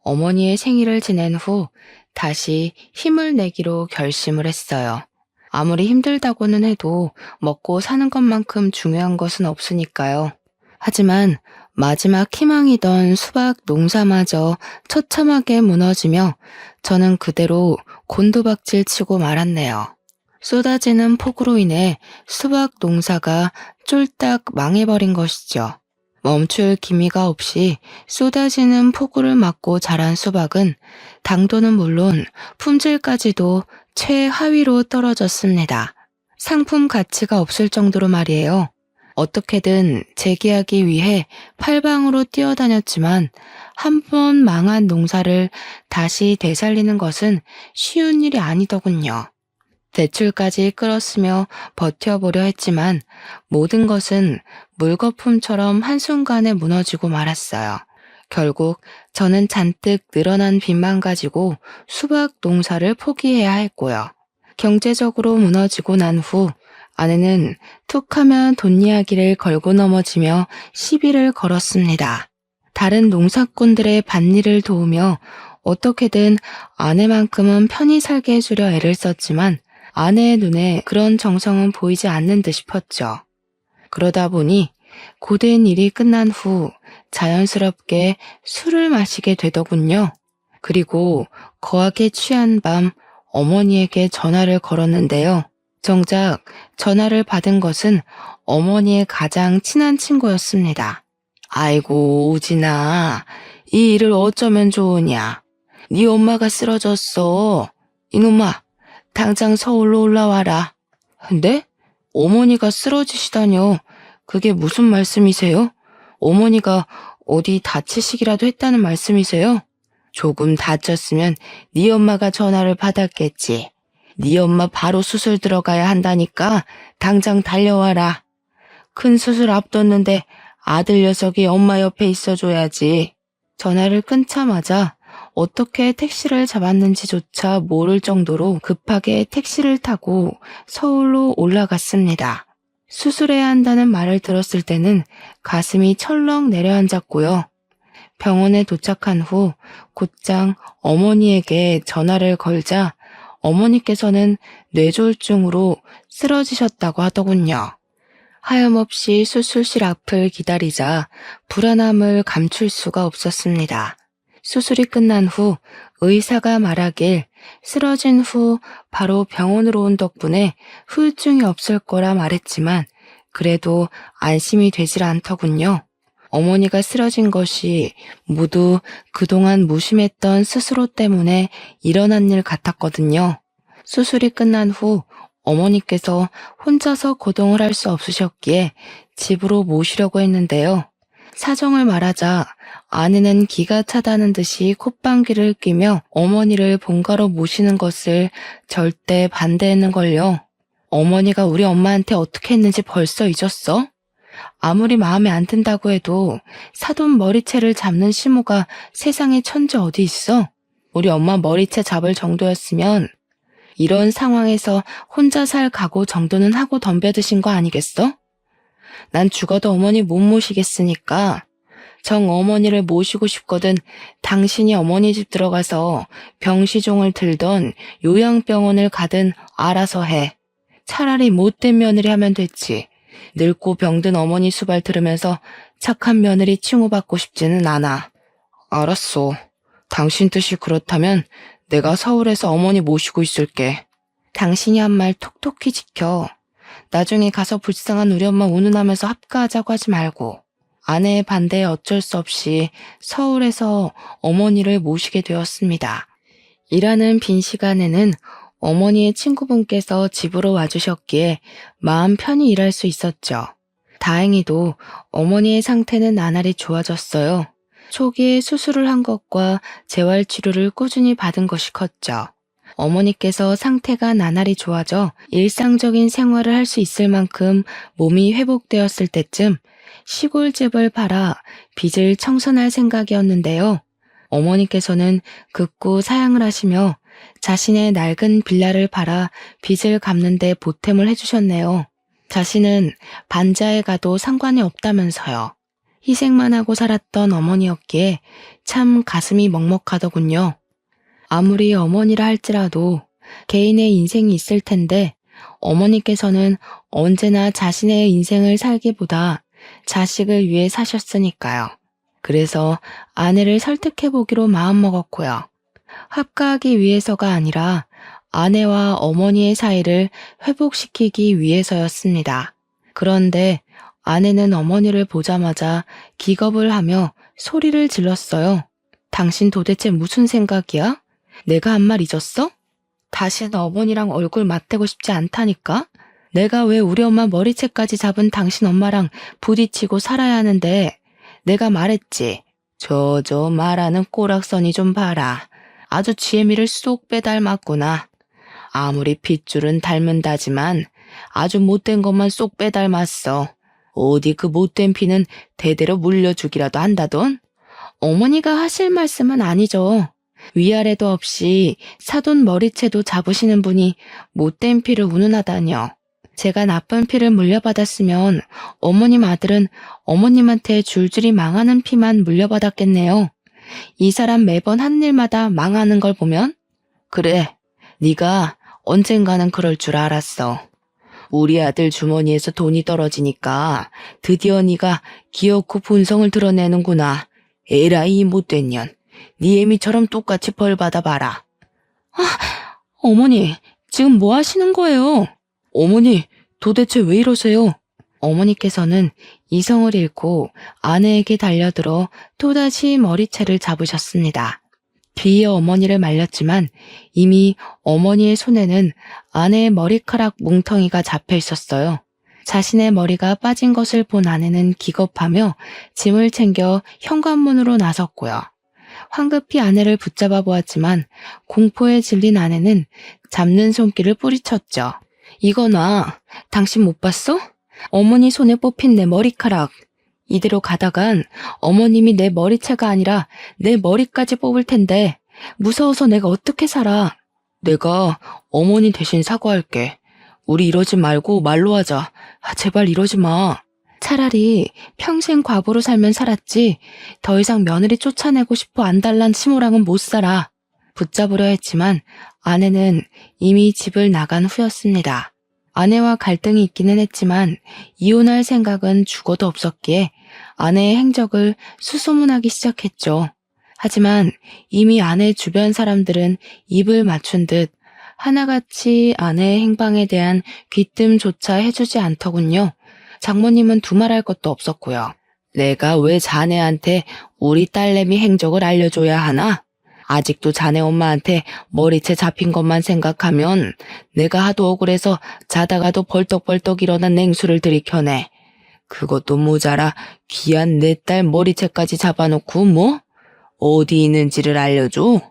어머니의 생일을 지낸 후 다시 힘을 내기로 결심을 했어요. 아무리 힘들다고는 해도 먹고 사는 것만큼 중요한 것은 없으니까요. 하지만 마지막 희망이던 수박 농사마저 처참하게 무너지며 저는 그대로 곤두박질 치고 말았네요. 쏟아지는 폭우로 인해 수박 농사가 쫄딱 망해버린 것이죠. 멈출 기미가 없이 쏟아지는 폭우를 맞고 자란 수박은 당도는 물론 품질까지도 최하위로 떨어졌습니다. 상품 가치가 없을 정도로 말이에요. 어떻게든 재기하기 위해 팔방으로 뛰어다녔지만 한 번 망한 농사를 다시 되살리는 것은 쉬운 일이 아니더군요. 대출까지 끌었으며 버텨보려 했지만 모든 것은 물거품처럼 한순간에 무너지고 말았어요. 결국 저는 잔뜩 늘어난 빚만 가지고 수박 농사를 포기해야 했고요. 경제적으로 무너지고 난 후 아내는 툭하면 돈 이야기를 걸고 넘어지며 시비를 걸었습니다. 다른 농사꾼들의 밭일을 도우며 어떻게든 아내만큼은 편히 살게 해주려 애를 썼지만 아내의 눈에 그런 정성은 보이지 않는 듯 싶었죠. 그러다 보니 고된 일이 끝난 후 자연스럽게 술을 마시게 되더군요. 그리고 거하게 취한 밤 어머니에게 전화를 걸었는데요. 정작 전화를 받은 것은 어머니의 가장 친한 친구였습니다. 아이고 우진아, 이 일을 어쩌면 좋으냐. 네 엄마가 쓰러졌어. 이놈아, 당장 서울로 올라와라. 근데 어머니가 쓰러지시다뇨. 그게 무슨 말씀이세요? 어머니가 어디 다치시기라도 했다는 말씀이세요? 조금 다쳤으면 네 엄마가 전화를 받았겠지. 네 엄마 바로 수술 들어가야 한다니까 당장 달려와라. 큰 수술 앞뒀는데 아들 녀석이 엄마 옆에 있어줘야지. 전화를 끊자마자 어떻게 택시를 잡았는지조차 모를 정도로 급하게 택시를 타고 서울로 올라갔습니다. 수술해야 한다는 말을 들었을 때는 가슴이 철렁 내려앉았고요. 병원에 도착한 후 곧장 어머니에게 전화를 걸자 어머니께서는 뇌졸중으로 쓰러지셨다고 하더군요. 하염없이 수술실 앞을 기다리자 불안함을 감출 수가 없었습니다. 수술이 끝난 후 의사가 말하길 쓰러진 후 바로 병원으로 온 덕분에 후유증이 없을 거라 말했지만 그래도 안심이 되질 않더군요. 어머니가 쓰러진 것이 모두 그동안 무심했던 스스로 때문에 일어난 일 같았거든요. 수술이 끝난 후 어머니께서 혼자서 거동을 할 수 없으셨기에 집으로 모시려고 했는데요. 사정을 말하자 아내는 기가 차다는 듯이 콧방귀를 뀌며 어머니를 본가로 모시는 것을 절대 반대했는걸요. 어머니가 우리 엄마한테 어떻게 했는지 벌써 잊었어? 아무리 마음에 안 든다고 해도 사돈 머리채를 잡는 시모가 세상에 천재 어디 있어? 우리 엄마 머리채 잡을 정도였으면 이런 상황에서 혼자 살 각오 정도는 하고 덤벼드신 거 아니겠어? 난 죽어도 어머니 못 모시겠으니까 정 어머니를 모시고 싶거든 당신이 어머니 집 들어가서 병시종을 들던 요양병원을 가든 알아서 해. 차라리 못된 며느리 하면 됐지. 늙고 병든 어머니 수발 들으면서 착한 며느리 칭호받고 싶지는 않아. 알았어. 당신 뜻이 그렇다면 내가 서울에서 어머니 모시고 있을게. 당신이 한 말 톡톡히 지켜. 나중에 가서 불쌍한 우리 엄마 운운하면서 합가하자고 하지 말고. 아내의 반대에 어쩔 수 없이 서울에서 어머니를 모시게 되었습니다. 일하는 빈 시간에는 어머니의 친구분께서 집으로 와주셨기에 마음 편히 일할 수 있었죠. 다행히도 어머니의 상태는 나날이 좋아졌어요. 초기에 수술을 한 것과 재활치료를 꾸준히 받은 것이 컸죠. 어머니께서 상태가 나날이 좋아져 일상적인 생활을 할 수 있을 만큼 몸이 회복되었을 때쯤 시골집을 팔아 빚을 청산할 생각이었는데요. 어머니께서는 극구 사양을 하시며 자신의 낡은 빌라를 팔아 빚을 갚는 데 보탬을 해주셨네요. 자신은 반지하에 가도 상관이 없다면서요. 희생만 하고 살았던 어머니였기에 참 가슴이 먹먹하더군요. 아무리 어머니라 할지라도 개인의 인생이 있을 텐데 어머니께서는 언제나 자신의 인생을 살기보다 자식을 위해 사셨으니까요. 그래서 아내를 설득해보기로 마음먹었고요. 합가하기 위해서가 아니라 아내와 어머니의 사이를 회복시키기 위해서였습니다. 그런데 아내는 어머니를 보자마자 기겁을 하며 소리를 질렀어요. 당신 도대체 무슨 생각이야? 내가 한 말 잊었어? 다시는 어머니랑 얼굴 맞대고 싶지 않다니까? 내가 왜 우리 엄마 머리채까지 잡은 당신 엄마랑 부딪히고 살아야 하는데 내가 말했지. 저 말하는 꼬락서니 좀 봐라. 아주 지혜미를 쏙 빼닮았구나. 아무리 핏줄은 닮은다지만 아주 못된 것만 쏙 빼닮았어. 어디 그 못된 피는 대대로 물려주기라도 한다던? 어머니가 하실 말씀은 아니죠. 위아래도 없이 사돈 머리채도 잡으시는 분이 못된 피를 운운하다니요. 제가 나쁜 피를 물려받았으면 어머님 아들은 어머님한테 줄줄이 망하는 피만 물려받았겠네요. 이 사람 매번 한 일마다 망하는 걸 보면? 그래, 네가 언젠가는 그럴 줄 알았어. 우리 아들 주머니에서 돈이 떨어지니까 드디어 네가 기어코 본성을 드러내는구나. 에라이 못된 년. 네 애미처럼 똑같이 벌 받아봐라. 어머니, 지금 뭐 하시는 거예요? 어머니, 도대체 왜 이러세요? 어머니께서는 이성을 잃고 아내에게 달려들어 또다시 머리채를 잡으셨습니다. 뒤이어 어머니를 말렸지만 이미 어머니의 손에는 아내의 머리카락 뭉텅이가 잡혀 있었어요. 자신의 머리가 빠진 것을 본 아내는 기겁하며 짐을 챙겨 현관문으로 나섰고요. 황급히 아내를 붙잡아 보았지만 공포에 질린 아내는 잡는 손길을 뿌리쳤죠. 이거 놔. 당신 못 봤어? 어머니 손에 뽑힌 내 머리카락. 이대로 가다간 어머님이 내 머리채가 아니라 내 머리까지 뽑을 텐데 무서워서 내가 어떻게 살아. 내가 어머니 대신 사과할게. 우리 이러지 말고 말로 하자. 제발 이러지 마. 차라리 평생 과부로 살면 살았지 더 이상 며느리 쫓아내고 싶어 안달난 치모랑은 못 살아. 붙잡으려 했지만 아내는 이미 집을 나간 후였습니다. 아내와 갈등이 있기는 했지만 이혼할 생각은 죽어도 없었기에 아내의 행적을 수소문하기 시작했죠. 하지만 이미 아내 주변 사람들은 입을 맞춘 듯 하나같이 아내의 행방에 대한 귀뜸조차 해주지 않더군요. 장모님은 두말할 것도 없었고요. 내가 왜 자네한테 우리 딸내미 행적을 알려줘야 하나? 아직도 자네 엄마한테 머리채 잡힌 것만 생각하면 내가 하도 억울해서 자다가도 벌떡벌떡 일어난 냉수를 들이켜내. 그것도 모자라 귀한 내 딸 머리채까지 잡아놓고 뭐? 어디 있는지를 알려줘?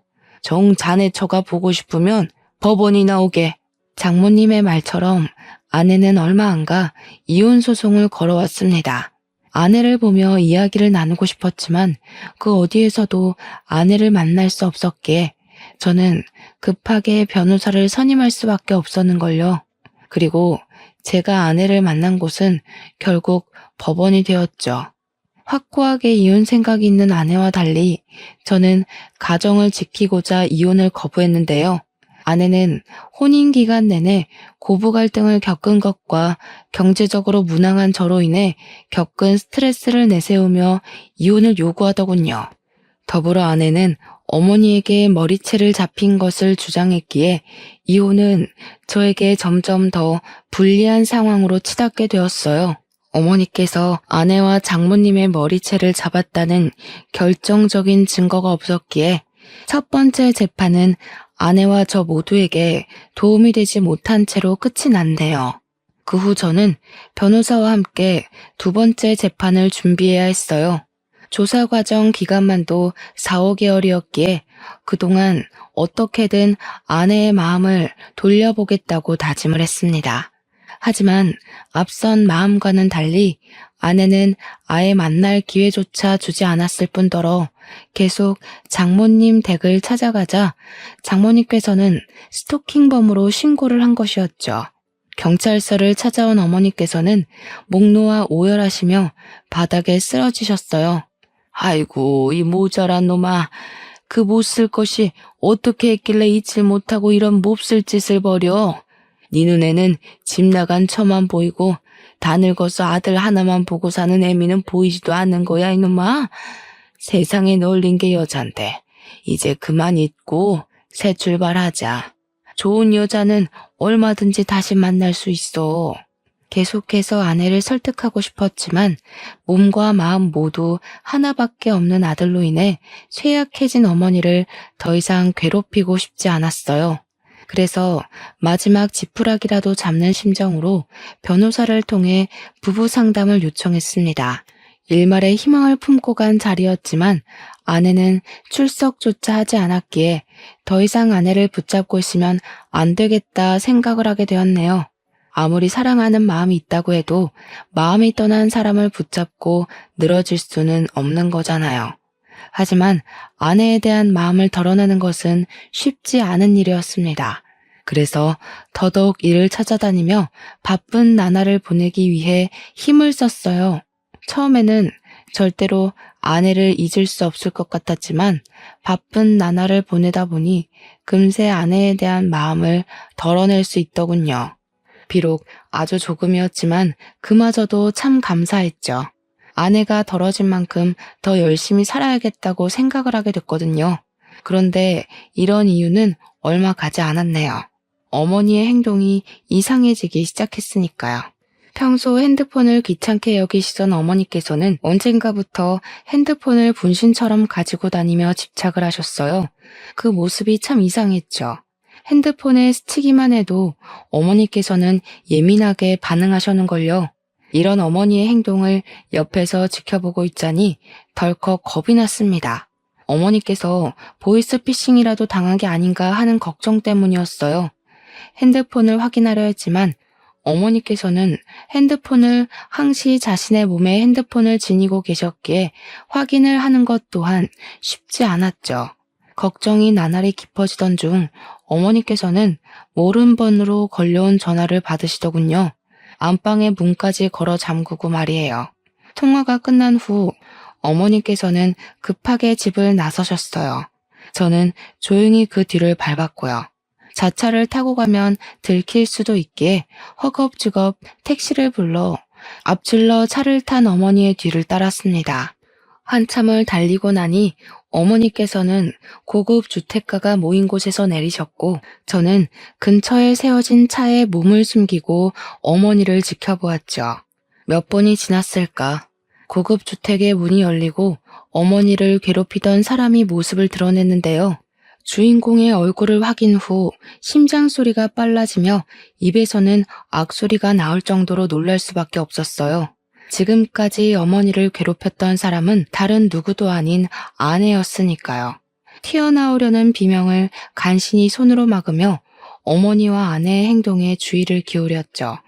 정 자네 처가 보고 싶으면 법원이 나오게. 장모님의 말처럼 아내는 얼마 안 가 이혼 소송을 걸어왔습니다. 아내를 보며 이야기를 나누고 싶었지만 그 어디에서도 아내를 만날 수 없었기에 저는 급하게 변호사를 선임할 수밖에 없었는걸요. 그리고 제가 아내를 만난 곳은 결국 법원이 되었죠. 확고하게 이혼 생각이 있는 아내와 달리 저는 가정을 지키고자 이혼을 거부했는데요. 아내는 혼인 기간 내내 고부 갈등을 겪은 것과 경제적으로 무능한 저로 인해 겪은 스트레스를 내세우며 이혼을 요구하더군요. 더불어 아내는 어머니에게 머리채를 잡힌 것을 주장했기에 이혼은 저에게 점점 더 불리한 상황으로 치닫게 되었어요. 어머니께서 아내와 장모님의 머리채를 잡았다는 결정적인 증거가 없었기에 첫 번째 재판은 아내와 저 모두에게 도움이 되지 못한 채로 끝이 났네요. 그 후 저는 변호사와 함께 두 번째 재판을 준비해야 했어요. 조사 과정 기간만도 4, 5개월이었기에 그동안 어떻게든 아내의 마음을 돌려보겠다고 다짐을 했습니다. 하지만 앞선 마음과는 달리 아내는 아예 만날 기회조차 주지 않았을 뿐더러 계속 장모님 댁을 찾아가자 장모님께서는 스토킹범으로 신고를 한 것이었죠. 경찰서를 찾아온 어머니께서는 목 놓아 오열하시며 바닥에 쓰러지셨어요. 아이고 이 모자란 놈아, 그 못 쓸 것이 어떻게 했길래 잊질 못하고 이런 몹쓸 짓을 벌여. 네 눈에는 집 나간 처만 보이고 다 늙어서 아들 하나만 보고 사는 애미는 보이지도 않는 거야 이놈아. 세상에 널린 게 여잔데 이제 그만 잊고 새 출발하자. 좋은 여자는 얼마든지 다시 만날 수 있어. 계속해서 아내를 설득하고 싶었지만 몸과 마음 모두 하나밖에 없는 아들로 인해 쇠약해진 어머니를 더 이상 괴롭히고 싶지 않았어요. 그래서 마지막 지푸라기라도 잡는 심정으로 변호사를 통해 부부 상담을 요청했습니다. 일말의 희망을 품고 간 자리였지만 아내는 출석조차 하지 않았기에 더 이상 아내를 붙잡고 있으면 안 되겠다 생각을 하게 되었네요. 아무리 사랑하는 마음이 있다고 해도 마음이 떠난 사람을 붙잡고 늘어질 수는 없는 거잖아요. 하지만 아내에 대한 마음을 덜어내는 것은 쉽지 않은 일이었습니다. 그래서 더더욱 일을 찾아다니며 바쁜 나날을 보내기 위해 힘을 썼어요. 처음에는 절대로 아내를 잊을 수 없을 것 같았지만 바쁜 나날을 보내다 보니 금세 아내에 대한 마음을 덜어낼 수 있더군요. 비록 아주 조금이었지만 그마저도 참 감사했죠. 아내가 덜어진 만큼 더 열심히 살아야겠다고 생각을 하게 됐거든요. 그런데 이런 이유는 얼마 가지 않았네요. 어머니의 행동이 이상해지기 시작했으니까요. 평소 핸드폰을 귀찮게 여기시던 어머니께서는 언젠가부터 핸드폰을 분신처럼 가지고 다니며 집착을 하셨어요. 그 모습이 참 이상했죠. 핸드폰에 스치기만 해도 어머니께서는 예민하게 반응하셨는걸요. 이런 어머니의 행동을 옆에서 지켜보고 있자니 덜컥 겁이 났습니다. 어머니께서 보이스피싱이라도 당한 게 아닌가 하는 걱정 때문이었어요. 핸드폰을 확인하려 했지만 어머니께서는 핸드폰을 항시 자신의 몸에 핸드폰을 지니고 계셨기에 확인을 하는 것 또한 쉽지 않았죠. 걱정이 나날이 깊어지던 중 어머니께서는 모른 번호로 걸려온 전화를 받으시더군요. 안방에 문까지 걸어 잠그고 말이에요. 통화가 끝난 후 어머니께서는 급하게 집을 나서셨어요. 저는 조용히 그 뒤를 밟았고요. 자차를 타고 가면 들킬 수도 있기에 허겁지겁 택시를 불러 앞질러 차를 탄 어머니의 뒤를 따랐습니다. 한참을 달리고 나니 어머니께서는 고급 주택가가 모인 곳에서 내리셨고 저는 근처에 세워진 차에 몸을 숨기고 어머니를 지켜보았죠. 몇 분이 지났을까? 고급 주택의 문이 열리고 어머니를 괴롭히던 사람이 모습을 드러냈는데요. 주인공의 얼굴을 확인 후 심장 소리가 빨라지며 입에서는 악소리가 나올 정도로 놀랄 수밖에 없었어요. 지금까지 어머니를 괴롭혔던 사람은 다른 누구도 아닌 아내였으니까요. 튀어나오려는 비명을 간신히 손으로 막으며 어머니와 아내의 행동에 주의를 기울였죠.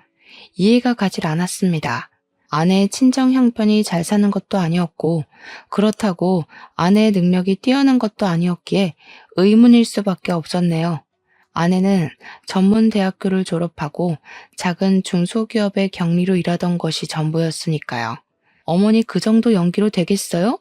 이해가 가질 않았습니다. 아내의 친정 형편이 잘 사는 것도 아니었고 그렇다고 아내의 능력이 뛰어난 것도 아니었기에 의문일 수밖에 없었네요. 아내는 전문 대학교를 졸업하고 작은 중소기업의 경리로 일하던 것이 전부였으니까요. 어머니 그 정도 연기로 되겠어요?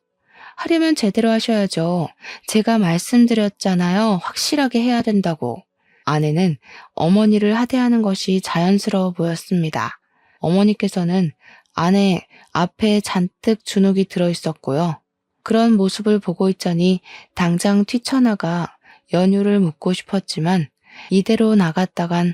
하려면 제대로 하셔야죠. 제가 말씀드렸잖아요. 확실하게 해야 된다고. 아내는 어머니를 하대하는 것이 자연스러워 보였습니다. 어머니께서는 아내 앞에 잔뜩 주눅이 들어있었고요. 그런 모습을 보고 있자니 당장 뛰쳐나가 연유를 묻고 싶었지만 이대로 나갔다간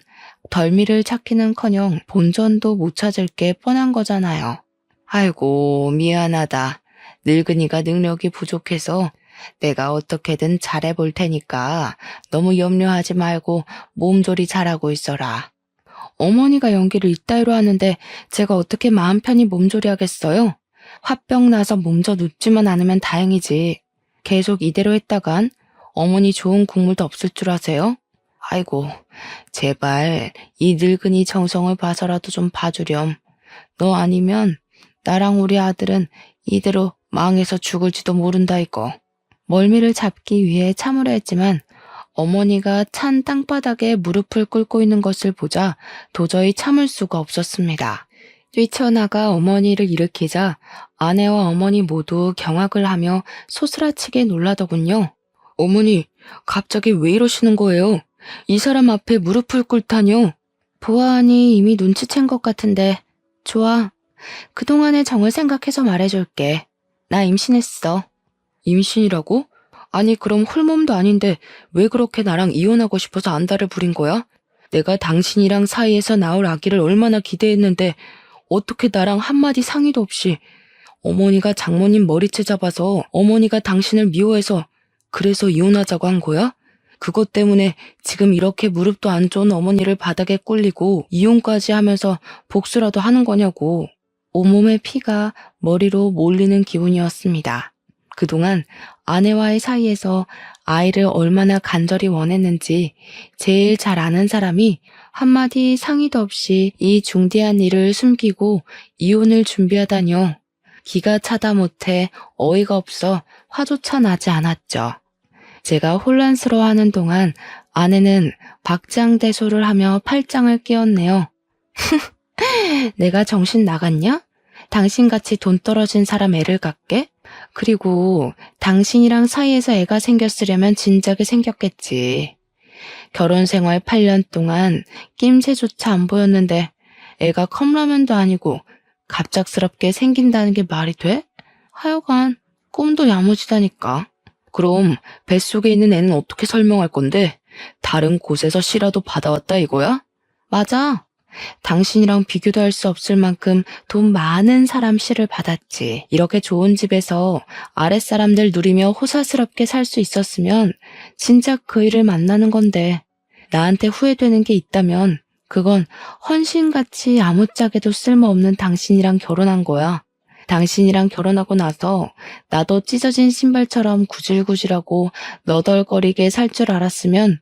덜미를 찾기는커녕 본전도 못 찾을 게 뻔한 거잖아요. 아이고 미안하다. 늙은이가 능력이 부족해서 내가 어떻게든 잘해볼 테니까 너무 염려하지 말고 몸조리 잘하고 있어라. 어머니가 연기를 이따위로 하는데 제가 어떻게 마음 편히 몸조리 하겠어요? 화병 나서 몸져 눕지만 않으면 다행이지. 계속 이대로 했다간 어머니 좋은 국물도 없을 줄 아세요? 아이고, 제발 이 늙은이 정성을 봐서라도 좀 봐주렴. 너 아니면 나랑 우리 아들은 이대로 망해서 죽을지도 모른다 이거. 멀미를 잡기 위해 참으려 했지만 어머니가 찬 땅바닥에 무릎을 꿇고 있는 것을 보자 도저히 참을 수가 없었습니다. 뛰쳐나가 어머니를 일으키자 아내와 어머니 모두 경악을 하며 소스라치게 놀라더군요. 어머니, 갑자기 왜 이러시는 거예요? 이 사람 앞에 무릎을 꿇다뇨? 보아하니 이미 눈치챈 것 같은데. 좋아. 그동안의 정을 생각해서 말해줄게. 나 임신했어. 임신이라고? 아니 그럼 홀몸도 아닌데 왜 그렇게 나랑 이혼하고 싶어서 안달을 부린 거야? 내가 당신이랑 사이에서 나올 아기를 얼마나 기대했는데 어떻게 나랑 한마디 상의도 없이 어머니가 장모님 머리채 잡아서 어머니가 당신을 미워해서 그래서 이혼하자고 한 거야? 그것 때문에 지금 이렇게 무릎도 안 좋은 어머니를 바닥에 꿀리고 이혼까지 하면서 복수라도 하는 거냐고. 온몸의 피가 머리로 몰리는 기분이었습니다. 그동안 아내와의 사이에서 아이를 얼마나 간절히 원했는지 제일 잘 아는 사람이 한마디 상의도 없이 이 중대한 일을 숨기고 이혼을 준비하다뇨. 기가 차다 못해 어이가 없어 화조차 나지 않았죠. 제가 혼란스러워하는 동안 아내는 박장대소를 하며 팔짱을 끼웠네요. 내가 정신 나갔냐? 당신같이 돈 떨어진 사람 애를 갖게? 그리고 당신이랑 사이에서 애가 생겼으려면 진작에 생겼겠지. 결혼 생활 8년 동안 낌새조차 안 보였는데 애가 컵라면도 아니고 갑작스럽게 생긴다는 게 말이 돼? 하여간 꿈도 야무지다니까. 그럼 뱃속에 있는 애는 어떻게 설명할 건데? 다른 곳에서 씨라도 받아왔다 이거야? 맞아. 당신이랑 비교도 할 수 없을 만큼 돈 많은 사람 씨를 받았지. 이렇게 좋은 집에서 아랫사람들 누리며 호사스럽게 살 수 있었으면 진작 그 일을 만나는 건데 나한테 후회되는 게 있다면 그건 헌신같이 아무짝에도 쓸모없는 당신이랑 결혼한 거야. 당신이랑 결혼하고 나서 나도 찢어진 신발처럼 구질구질하고 너덜거리게 살 줄 알았으면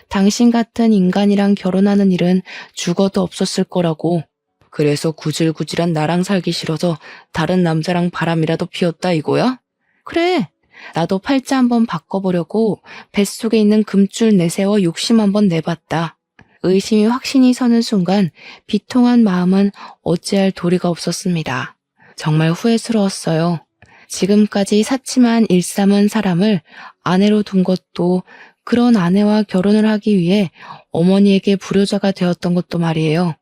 당신 같은 인간이랑 결혼하는 일은 죽어도 없었을 거라고. 그래서 구질구질한 나랑 살기 싫어서 다른 남자랑 바람이라도 피웠다 이거야? 그래. 나도 팔자 한번 바꿔보려고 뱃속에 있는 금줄 내세워 욕심 한번 내봤다. 의심이 확신이 서는 순간 비통한 마음은 어찌할 도리가 없었습니다. 정말 후회스러웠어요. 지금까지 사치만 일삼은 사람을 아내로 둔 것도, 그런 아내와 결혼을 하기 위해 어머니에게 불효자가 되었던 것도 말이에요.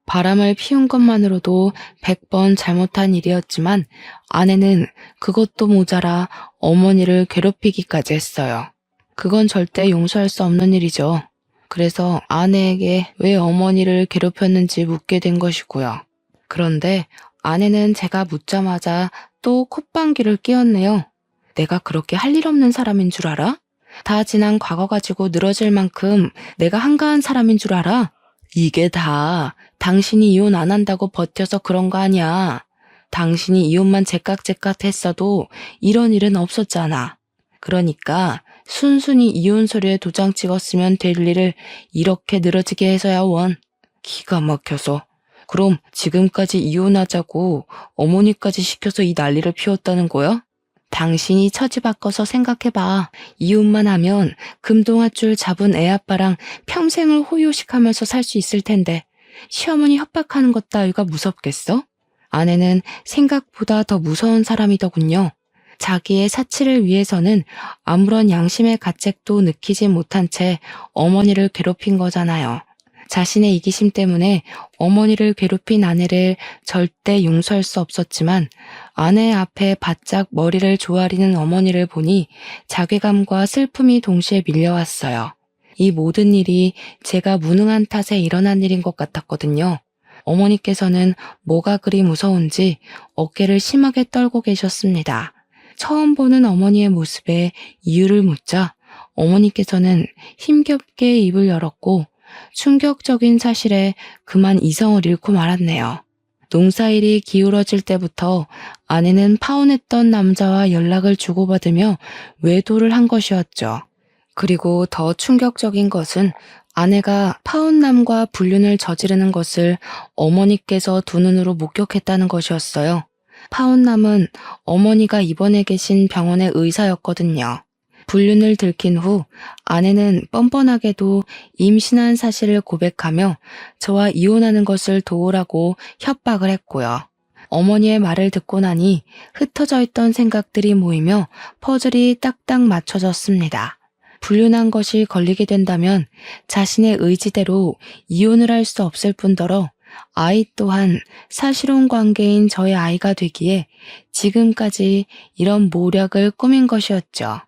바람을 피운 것만으로도 100번 잘못한 일이었지만 아내는 그것도 모자라 어머니를 괴롭히기까지 했어요. 그건 절대 용서할 수 없는 일이죠. 그래서 아내에게 왜 어머니를 괴롭혔는지 묻게 된 것이고요. 그런데 아내는 제가 묻자마자 또 콧방귀를 뀌었네요. 내가 그렇게 할 일 없는 사람인 줄 알아? 다 지난 과거 가지고 늘어질 만큼 내가 한가한 사람인 줄 알아? 이게 다 당신이 이혼 안 한다고 버텨서 그런 거 아니야. 당신이 이혼만 제깍제깍 했어도 이런 일은 없었잖아. 그러니까 순순히 이혼 서류에 도장 찍었으면 될 일을 이렇게 늘어지게 해서야 원. 기가 막혀서. 그럼 지금까지 이혼하자고 어머니까지 시켜서 이 난리를 피웠다는 거야? 당신이 처지 바꿔서 생각해봐. 이혼만 하면 금동아줄 잡은 애아빠랑 평생을 호요식하면서 살 수 있을 텐데 시어머니 협박하는 것 따위가 무섭겠어? 아내는 생각보다 더 무서운 사람이더군요. 자기의 사치를 위해서는 아무런 양심의 가책도 느끼지 못한 채 어머니를 괴롭힌 거잖아요. 자신의 이기심 때문에 어머니를 괴롭힌 아내를 절대 용서할 수 없었지만 아내 앞에 바짝 머리를 조아리는 어머니를 보니 자괴감과 슬픔이 동시에 밀려왔어요. 이 모든 일이 제가 무능한 탓에 일어난 일인 것 같았거든요. 어머니께서는 뭐가 그리 무서운지 어깨를 심하게 떨고 계셨습니다. 처음 보는 어머니의 모습에 이유를 묻자 어머니께서는 힘겹게 입을 열었고 충격적인 사실에 그만 이성을 잃고 말았네요. 농사일이 기울어질 때부터 아내는 파혼했던 남자와 연락을 주고받으며 외도를 한 것이었죠. 그리고 더 충격적인 것은 아내가 파혼남과 불륜을 저지르는 것을 어머니께서 두 눈으로 목격했다는 것이었어요. 파혼남은 어머니가 입원해 계신 병원의 의사였거든요. 불륜을 들킨 후 아내는 뻔뻔하게도 임신한 사실을 고백하며 저와 이혼하는 것을 도우라고 협박을 했고요. 어머니의 말을 듣고 나니 흩어져 있던 생각들이 모이며 퍼즐이 딱딱 맞춰졌습니다. 불륜한 것이 걸리게 된다면 자신의 의지대로 이혼을 할 수 없을 뿐더러 아이 또한 사실혼 관계인 저의 아이가 되기에 지금까지 이런 모략을 꾸민 것이었죠.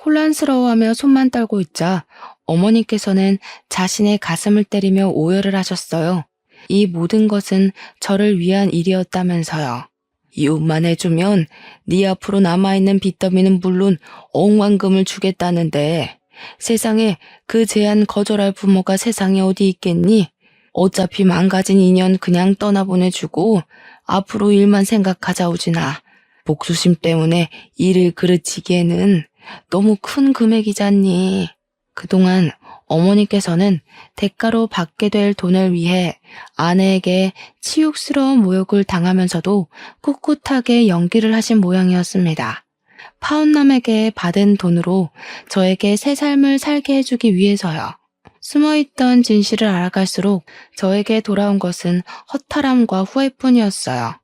혼란스러워하며 손만 떨고 있자 어머니께서는 자신의 가슴을 때리며 오열을 하셨어요. 이 모든 것은 저를 위한 일이었다면서요. 이혼만 해주면 네 앞으로 남아있는 빚더미는 물론 억만금을 주겠다는데 세상에 그 제안 거절할 부모가 세상에 어디 있겠니? 어차피 망가진 인연 그냥 떠나보내주고 앞으로 일만 생각하자 오지나. 복수심 때문에 일을 그르치기에는 너무 큰 금액이잖니. 그동안 어머니께서는 대가로 받게 될 돈을 위해 아내에게 치욕스러운 모욕을 당하면서도 꿋꿋하게 연기를 하신 모양이었습니다. 파혼남에게 받은 돈으로 저에게 새 삶을 살게 해주기 위해서요. 숨어있던 진실을 알아갈수록 저에게 돌아온 것은 허탈함과 후회뿐이었어요.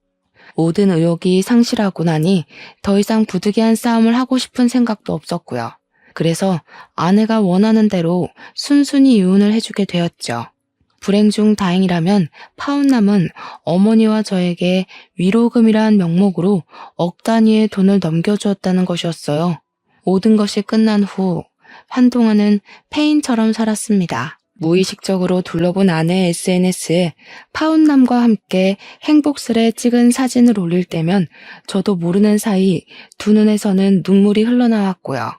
모든 의욕이 상실하고 나니 더 이상 부득이한 싸움을 하고 싶은 생각도 없었고요. 그래서 아내가 원하는 대로 순순히 이혼을 해주게 되었죠. 불행 중 다행이라면 파혼남은 어머니와 저에게 위로금이란 명목으로 억 단위의 돈을 넘겨주었다는 것이었어요. 모든 것이 끝난 후 한동안은 폐인처럼 살았습니다. 무의식적으로 둘러본 아내의 SNS에 파혼남과 함께 행복스레 찍은 사진을 올릴 때면 저도 모르는 사이 두 눈에서는 눈물이 흘러나왔고요.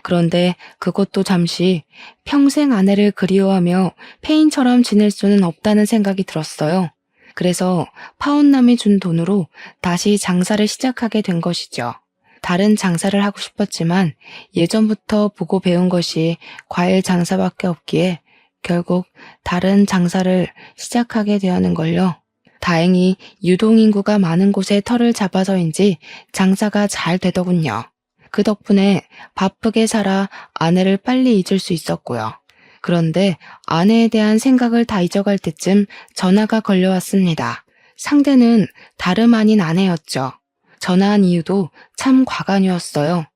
그런데 그것도 잠시 평생 아내를 그리워하며 폐인처럼 지낼 수는 없다는 생각이 들었어요. 그래서 파혼남이 준 돈으로 다시 장사를 시작하게 된 것이죠. 다른 장사를 하고 싶었지만 예전부터 보고 배운 것이 과일 장사밖에 없기에 결국 다른 장사를 시작하게 되었는걸요. 다행히 유동인구가 많은 곳에 터를 잡아서인지 장사가 잘 되더군요. 그 덕분에 바쁘게 살아 아내를 빨리 잊을 수 있었고요. 그런데 아내에 대한 생각을 다 잊어갈 때쯤 전화가 걸려왔습니다. 상대는 다름 아닌 아내였죠. 전화한 이유도 참 과간이었어요.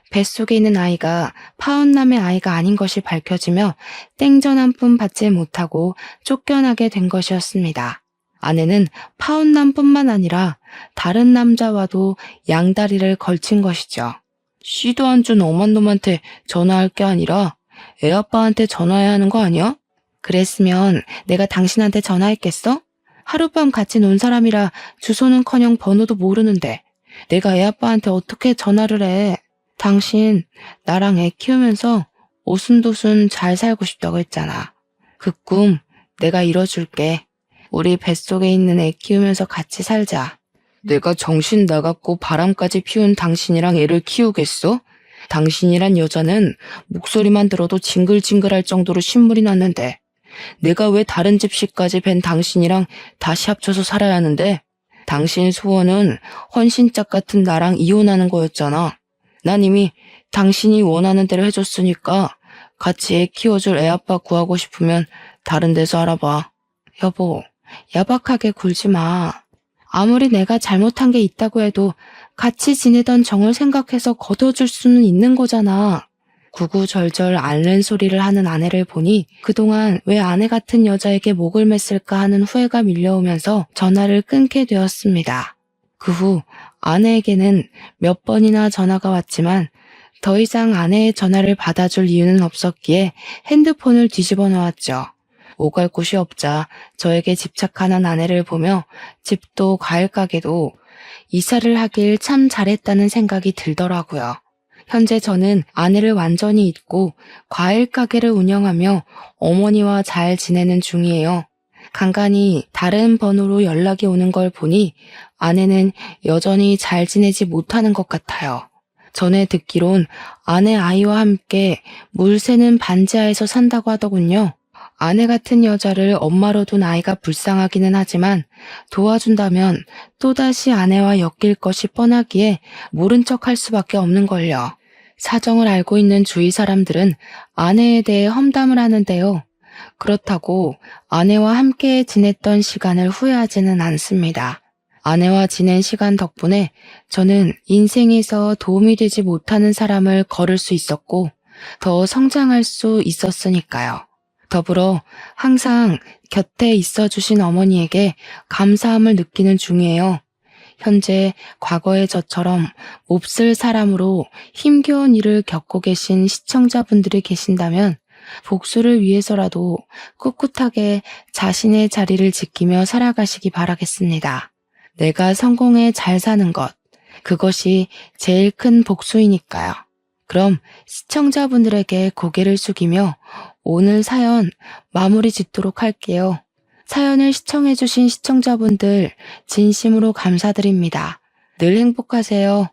뱃속에 있는 아이가 파혼남의 아이가 아닌 것이 밝혀지며 땡전 한 푼 받지 못하고 쫓겨나게 된 것이었습니다. 아내는 파혼남뿐만 아니라 다른 남자와도 양다리를 걸친 것이죠. 씨도 안 준 엄한 놈한테 전화할 게 아니라 애아빠한테 전화해야 하는 거 아니야? 그랬으면 내가 당신한테 전화했겠어? 하룻밤 같이 논 사람이라 주소는커녕 번호도 모르는데 내가 애아빠한테 어떻게 전화를 해? 당신 나랑 애 키우면서 오순도순 잘 살고 싶다고 했잖아. 그 꿈 내가 이뤄줄게. 우리 뱃속에 있는 애 키우면서 같이 살자. 내가 정신 나갔고 바람까지 피운 당신이랑 애를 키우겠어? 당신이란 여자는 목소리만 들어도 징글징글할 정도로 신물이 났는데 내가 왜 다른 집시까지 뵌 당신이랑 다시 합쳐서 살아야 하는데? 당신 소원은 헌신짝 같은 나랑 이혼하는 거였잖아. 난 이미 당신이 원하는 대로 해줬으니까 같이 애 키워줄 애아빠 구하고 싶으면 다른 데서 알아봐. 여보, 야박하게 굴지 마. 아무리 내가 잘못한 게 있다고 해도 같이 지내던 정을 생각해서 걷어줄 수는 있는 거잖아. 구구절절 앓는 소리를 하는 아내를 보니 그동안 왜 아내 같은 여자에게 목을 맸을까 하는 후회가 밀려오면서 전화를 끊게 되었습니다. 그 후 아내에게는 몇 번이나 전화가 왔지만 더 이상 아내의 전화를 받아줄 이유는 없었기에 핸드폰을 뒤집어 놓았죠. 오갈 곳이 없자 저에게 집착하는 아내를 보며 집도 과일 가게도 이사를 하길 참 잘했다는 생각이 들더라고요. 현재 저는 아내를 완전히 잊고 과일 가게를 운영하며 어머니와 잘 지내는 중이에요. 간간히 다른 번호로 연락이 오는 걸 보니 아내는 여전히 잘 지내지 못하는 것 같아요. 전에 듣기론 아내 아이와 함께 물 새는 반지하에서 산다고 하더군요. 아내 같은 여자를 엄마로 둔 아이가 불쌍하기는 하지만 도와준다면 또다시 아내와 엮일 것이 뻔하기에 모른 척 할 수밖에 없는걸요. 사정을 알고 있는 주위 사람들은 아내에 대해 험담을 하는데요. 그렇다고 아내와 함께 지냈던 시간을 후회하지는 않습니다. 아내와 지낸 시간 덕분에 저는 인생에서 도움이 되지 못하는 사람을 걸을 수 있었고 더 성장할 수 있었으니까요. 더불어 항상 곁에 있어주신 어머니에게 감사함을 느끼는 중이에요. 현재 과거의 저처럼 몹쓸 사람으로 힘겨운 일을 겪고 계신 시청자분들이 계신다면 복수를 위해서라도 꿋꿋하게 자신의 자리를 지키며 살아가시기 바라겠습니다. 내가 성공해 잘 사는 것, 그것이 제일 큰 복수이니까요. 그럼 시청자분들에게 고개를 숙이며 오늘 사연 마무리 짓도록 할게요. 사연을 시청해주신 시청자분들 진심으로 감사드립니다. 늘 행복하세요.